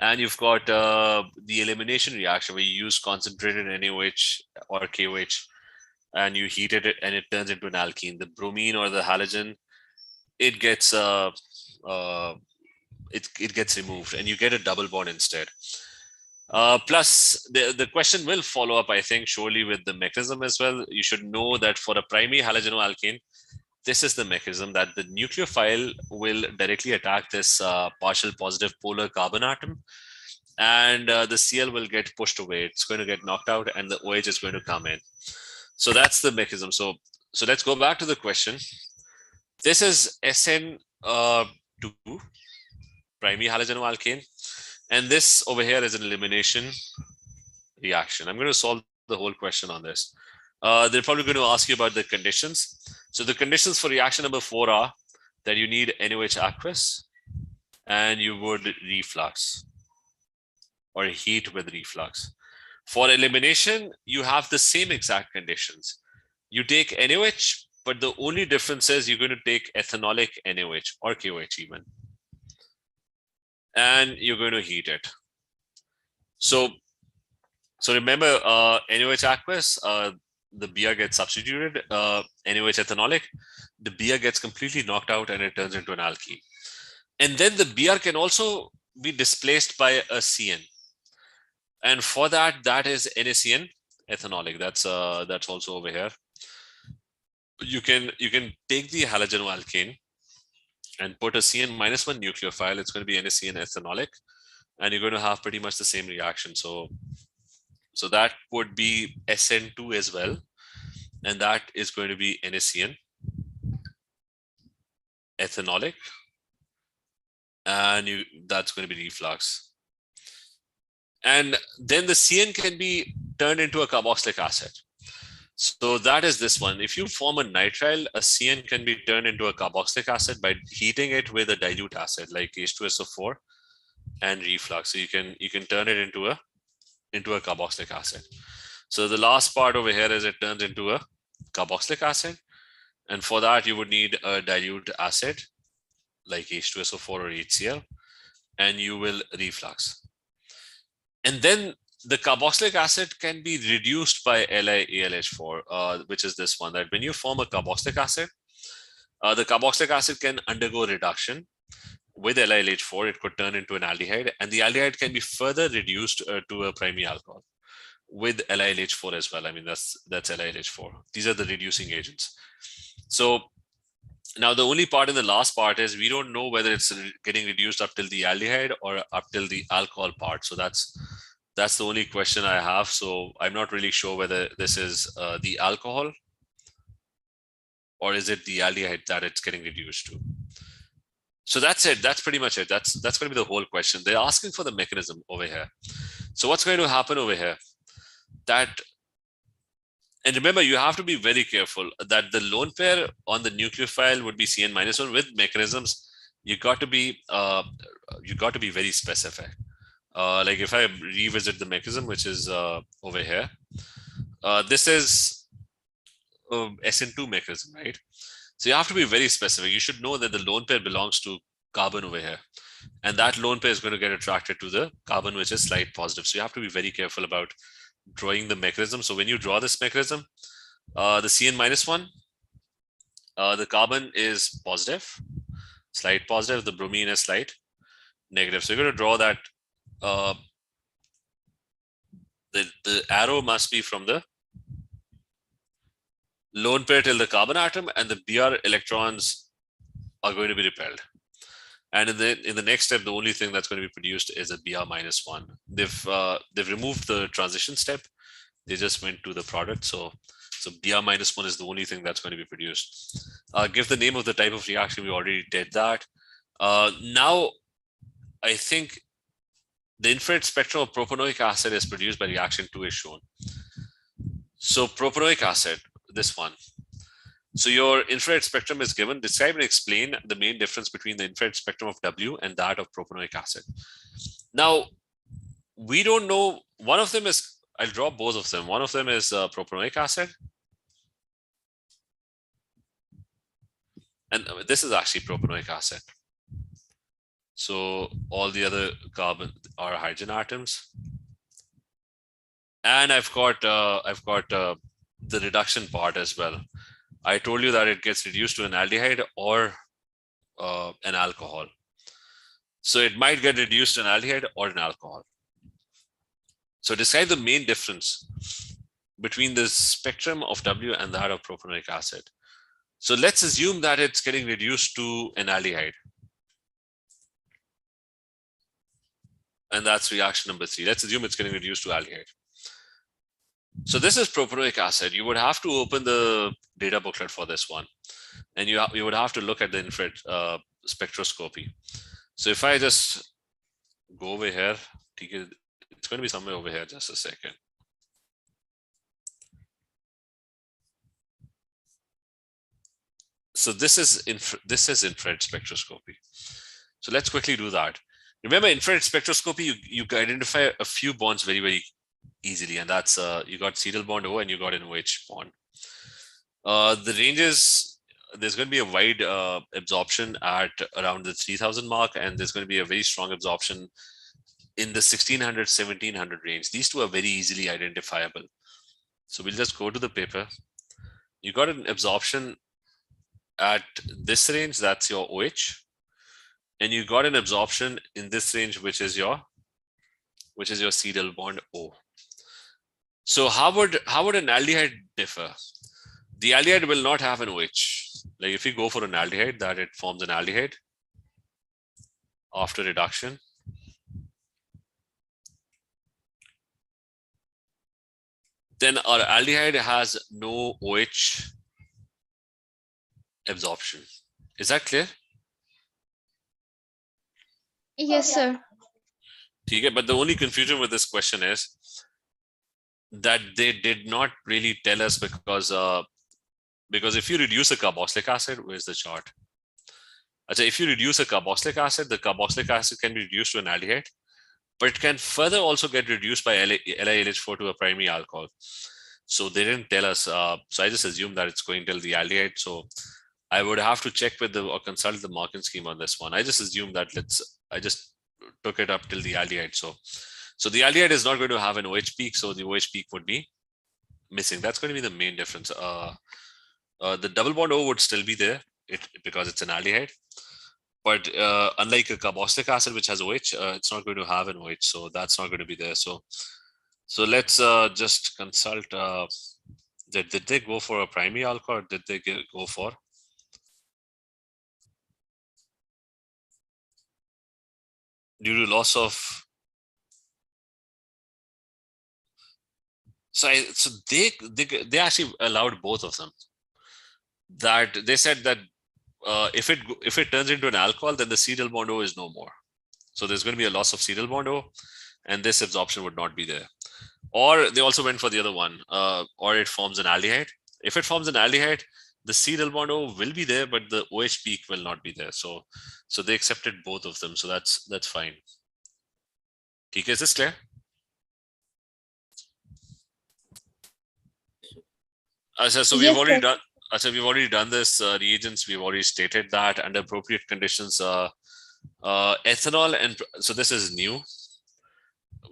And you've got the elimination reaction where you use concentrated NaOH or KOH and you heat it and it turns into an alkene. The bromine or the halogen, it gets it gets removed and you get a double bond instead. Plus, the question will follow up, I think, surely with the mechanism as well. You should know that for a primary halogenoalkane, this is the mechanism that the nucleophile will directly attack this partial positive polar carbon atom, and the Cl will get pushed away. It's going to get knocked out, and the OH is going to come in. So that's the mechanism. So let's go back to the question. This is Sn2, primary halogenoalkane. And this over here is an elimination reaction. I'm going to solve the whole question on this. They're probably going to ask you about the conditions. So the conditions for reaction number 4 are that you need NaOH aqueous and you would reflux or heat with reflux. For elimination, you have the same exact conditions. You take NaOH, but the only difference is you're going to take ethanolic NaOH or KOH even. And you're going to heat it. So remember, NaOH aqueous, the Br gets substituted, NaOH ethanolic, the Br gets completely knocked out and it turns into an alkene. And then the Br can also be displaced by a Cn. And for that, that is NaCN ethanolic. That's also over here. You can take the halogenoalkane and put a Cn-1 nucleophile. It's going to be NaCN ethanolic, and you're going to have pretty much the same reaction. So that would be Sn2 as well, and that is going to be NaCN ethanolic, and that's going to be reflux. And then the Cn can be turned into a carboxylic acid. So that is this one. If you form a nitrile, a Cn can be turned into a carboxylic acid by heating it with a dilute acid like H2SO4 and reflux. So you can turn it into a carboxylic acid. So the last part over here is it turns into a carboxylic acid, and for that you would need a dilute acid like H2SO4 or HCl, and you will reflux. And then the carboxylic acid can be reduced by LiAlH4, which is this one, that when you form a carboxylic acid, the carboxylic acid can undergo reduction with LiLH4. It could turn into an aldehyde, and the aldehyde can be further reduced to a primary alcohol with LiLH4 as well. I mean, that's LiLH4. These are the reducing agents. So now the only part in the last part is we don't know whether it's getting reduced up till the aldehyde or up till the alcohol part. So that's the only question I have. So I'm not really sure whether this is the alcohol or is it the aldehyde that it's getting reduced to. So that's it. That's pretty much it. That's going to be the whole question. They're asking for the mechanism over here. So what's going to happen over here? And remember, you have to be very careful that the lone pair on the nucleophile would be Cn-1 with mechanisms. You got to be very specific. Like if I revisit the mechanism, which is over here, this is Sn2 mechanism, right? So you have to be very specific. You should know that the lone pair belongs to carbon over here, and that lone pair is going to get attracted to the carbon, which is slight positive. So you have to be very careful about drawing the mechanism. So when you draw this mechanism, the Cn-1, the carbon is positive, slight positive, the bromine is slight negative. So you're going to draw that. The arrow must be from the lone pair till the carbon atom, and the Br electrons are going to be repelled. And in the next step, the only thing that's going to be produced is a Br-1. They've removed the transition step. They just went to the product. So Br-1 is the only thing that's going to be produced. Give the name of the type of reaction. We already did that. Now, I think the infrared spectrum of propanoic acid is produced by reaction 2 is shown. So propanoic acid, this one. So your infrared spectrum is given. Describe and explain the main difference between the infrared spectrum of W and that of propanoic acid. Now, we don't know. One of them is, I'll draw both of them. One of them is propanoic acid. And this is actually propanoic acid. So all the other carbon are hydrogen atoms. And I've got the reduction part as well. I told you that it gets reduced to an aldehyde or an alcohol. So it might get reduced to an aldehyde or an alcohol. So describe the main difference between the spectrum of W and that of propanoic acid. So let's assume that it's getting reduced to an aldehyde. And that's reaction number 3. Let's assume it's getting reduced to aldehyde. So this is propanoic acid. You would have to open the data booklet for this one, and you would have to look at the infrared spectroscopy. So if I just go over here, it's going to be somewhere over here. Just a second. So this is infrared spectroscopy. So let's quickly do that. Remember, infrared spectroscopy, you can identify a few bonds very, very easily, and that's you got serial bond O and you got an OH bond. The ranges, there's going to be a wide absorption at around the 3000 mark, and there's going to be a very strong absorption in the 1600, 1700 range. These two are very easily identifiable. So we'll just go to the paper. You got an absorption at this range, that's your OH, and you got an absorption in this range, which is your C double bond O. So how would an aldehyde differ? The aldehyde will not have an OH. Like if you go for an aldehyde, that it forms an aldehyde after reduction. Then our aldehyde has no OH absorption. Is that clear? Yes, sir. Okay, but the only confusion with this question is that they did not really tell us because if you reduce a carboxylic acid, where's the chart? So if you reduce a carboxylic acid, the carboxylic acid can be reduced to an aldehyde, but it can further also get reduced by LiLH4 to a primary alcohol. So they didn't tell us. So I just assumed that it's going till the aldehyde. So I would have to check with or consult the marking scheme on this one. I just assumed that I just took it up till the aldehyde. So the aldehyde is not going to have an OH peak. So the OH peak would be missing. That's going to be the main difference. The double bond O would still be there because it's an aldehyde. But unlike a carboxylic acid, which has OH, it's not going to have an OH. So that's not going to be there. So let's just consult. Did they go for a primary alcohol or did they go for? Due to loss of. So they actually allowed both of them. That they said that if it turns into an alcohol, then the C double bond O is no more. So there's going to be a loss of C double bond O, and this absorption would not be there. Or they also went for the other one, or it forms an aldehyde. If it forms an aldehyde, the C double bond O will be there, but the OH peak will not be there. So they accepted both of them. So that's fine. Okay, is this clear? So we've Yes, already sir. done. So we've already done this reagents. We've already stated that under appropriate conditions, ethanol, and so this is new.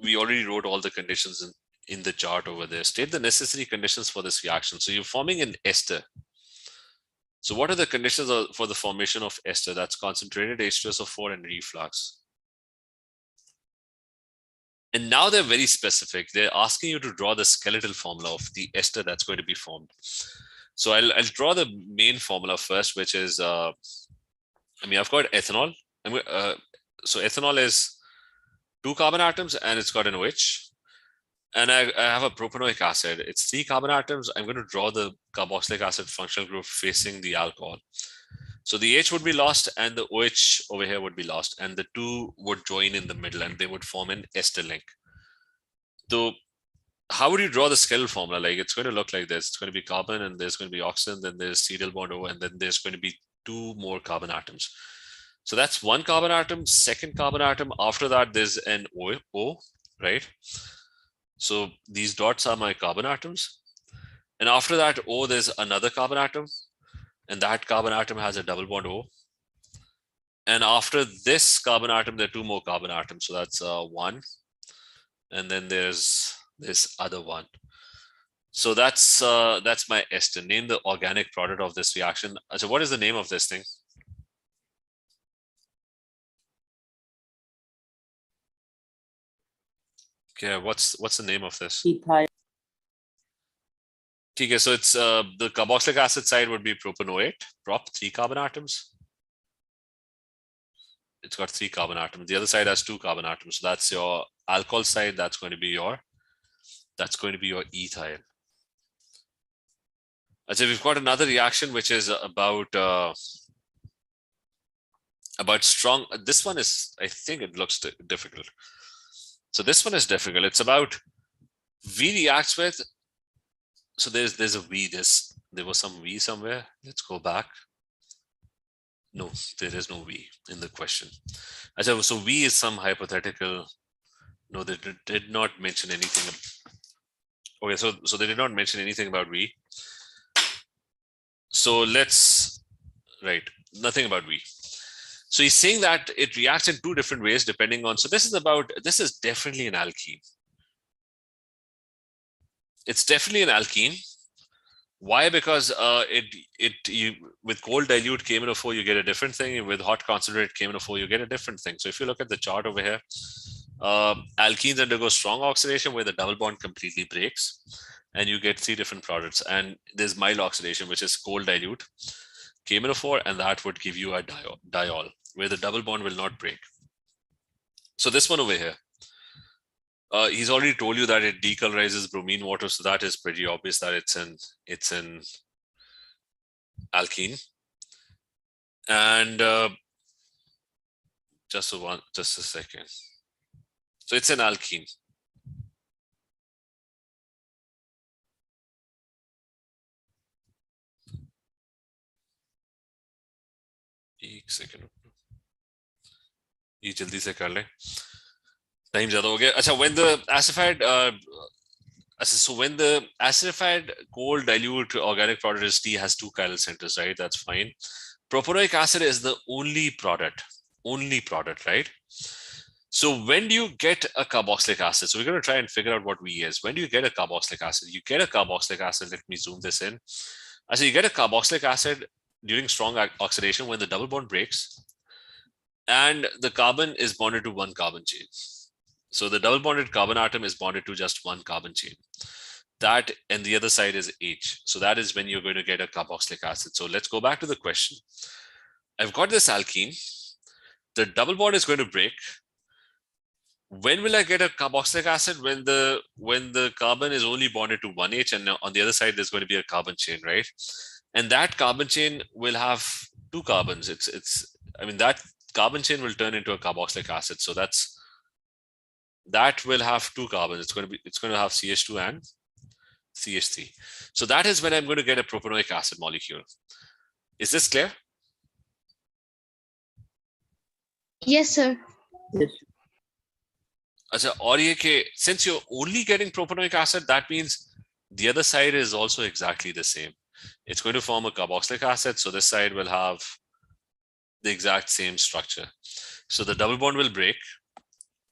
We already wrote all the conditions in the chart over there. State the necessary conditions for this reaction. So you're forming an ester. So what are the conditions for the formation of ester? That's concentrated H2SO4 and reflux. And now they're very specific. They're asking you to draw the skeletal formula of the ester that's going to be formed. So I'll draw the main formula first, which is, I've got ethanol. So ethanol is 2 carbon atoms and it's got an OH. And I have a propanoic acid. It's 3 carbon atoms. I'm going to draw the carboxylic acid functional group facing the alcohol. So the H would be lost and the OH over here would be lost, and the 2 would join in the middle and they would form an ester link. So how would you draw the skeletal formula? Like it's going to look like this. It's going to be carbon and there's going to be oxygen, then there's C double bond O, and then there's going to be 2 more carbon atoms. So that's 1 carbon atom, 2nd carbon atom. After that, there's an O, right? So these dots are my carbon atoms. And after that O, there's another carbon atom. And that carbon atom has a double bond O. And after this carbon atom, there are 2 more carbon atoms. So that's 1. And then there's this other one. So that's my ester. Name the organic product of this reaction. So what is the name of this thing? Okay, what's the name of this? Ethyl. Okay, so it's the carboxylic acid side would be propanoate, prop, 3 carbon atoms. It's got 3 carbon atoms. The other side has 2 carbon atoms. So that's your alcohol side. That's going to be your ethyl. So we've got another reaction which is about strong. This one is, I think it looks difficult. So this one is difficult. It's about V reacts with. So there's a V. There was some V somewhere. Let's go back. No, there is no V in the question. So V is some hypothetical. No, they did not mention anything. Okay, so they did not mention anything about V. So nothing about V. So he's saying that it reacts in 2 different ways depending on, so this is definitely an alkene. It's definitely an alkene. Why? Because with cold dilute KMnO4 you get a different thing. With hot concentrated KMnO4 you get a different thing. So if you look at the chart over here, alkenes undergo strong oxidation where the double bond completely breaks, and you get 3 different products. And there's mild oxidation, which is cold dilute KMnO4, and that would give you a diol where the double bond will not break. So this one over here, he's already told you that it decolorizes bromine water, so that is pretty obvious that it's an alkene. And just a second. So it's an alkene. एक second, ये जल्दी से कर ले, time ज्यादा हो गया. अच्छा, when the acidified cold dilute organic product is T has 2 chiral centers, right? That's fine. Propanoic acid is the only product, right? So when do you get a carboxylic acid? So we're going to try and figure out what V is. When do you get a carboxylic acid? You get a carboxylic acid. Let me zoom this in. So you get a carboxylic acid during strong oxidation when the double bond breaks and the carbon is bonded to one carbon chain. So the double bonded carbon atom is bonded to just one carbon chain. That, and the other side is H. So that is when you're going to get a carboxylic acid. So let's go back to the question. I've got this alkene. The double bond is going to break. When will I get a carboxylic acid? When the carbon is only bonded to one H, and on the other side there's going to be a carbon chain, right? And that carbon chain will have 2 carbons. That carbon chain will turn into a carboxylic acid. So that will have 2 carbons. It's going to have CH2 and CH3. So that is when I'm going to get a propanoic acid molecule. Is this clear? Yes, sir. Yes. Achha, aur ye ke, since you're only getting propanoic acid, that means the other side is also exactly the same. It's going to form a carboxylic acid. So this side will have the exact same structure. So the double bond will break,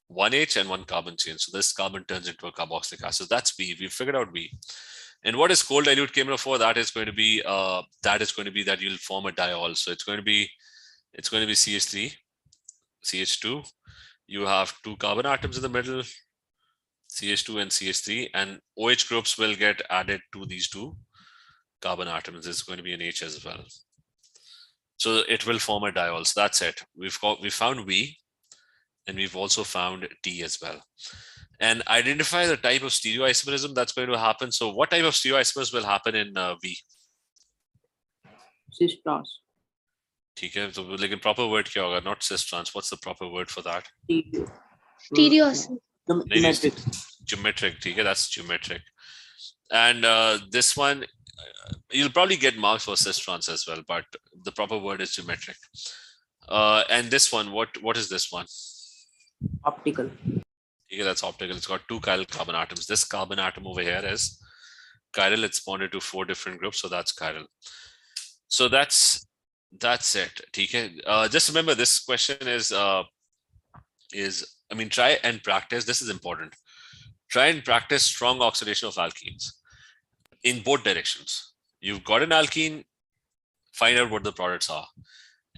1 H and 1 carbon chain. So this carbon turns into a carboxylic acid. That's V. We figured out V. And what is cold dilute KMnO4? That is going to be that you'll form a diol. So it's going to be CH3, CH2. You have 2 carbon atoms in the middle, CH2 and CH3, and OH groups will get added to these 2 carbon atoms. There's going to be an H as well. So it will form a diol. So that's it. We found V, and we've also found T as well. And identify the type of stereoisomerism that's going to happen. So what type of stereoisomers will happen in V? Cis trans. Okay, so like in proper word kya hoga? Not cis trans. What's the proper word for that? Stereoisomer. Geometric. Geometric. Okay, that's geometric. And this one, you'll probably get marks for cis trans as well, but the proper word is geometric. And this one, what is this one? Optical. Okay, that's optical. It's got 2 chiral carbon atoms. This carbon atom over here is chiral. It's bonded to 4 different groups, so that's chiral. So that's it. Okay. Just remember, this question is try and practice. This is important. Try and practice strong oxidation of alkenes in both directions. You've got an alkene, find out what the products are,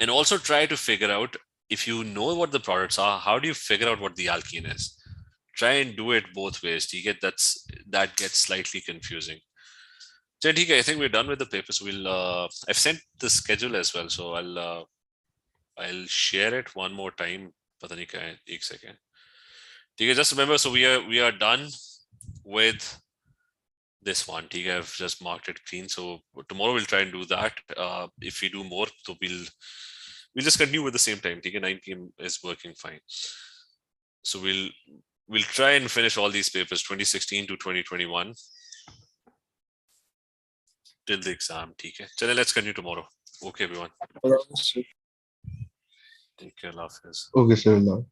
and also try to figure out, if you know what the products are, how do you figure out what the alkene is? Try and do it both ways. Do you get that gets slightly confusing. So, I think we're done with the paper. So I've sent the schedule as well. So I'll share it one more time. Pata nahi kya hai, ek second. Just remember, so we are done with this one. I've just marked it clean. So tomorrow we'll try and do that. If we do more, so we'll just continue with the same time. 9 PM is working fine. So we'll try and finish all these papers 2016 to 2021 till the exam. Chale, let's continue tomorrow. Okay, everyone. Take care. Allah Hafiz. Okay, sir. Allah.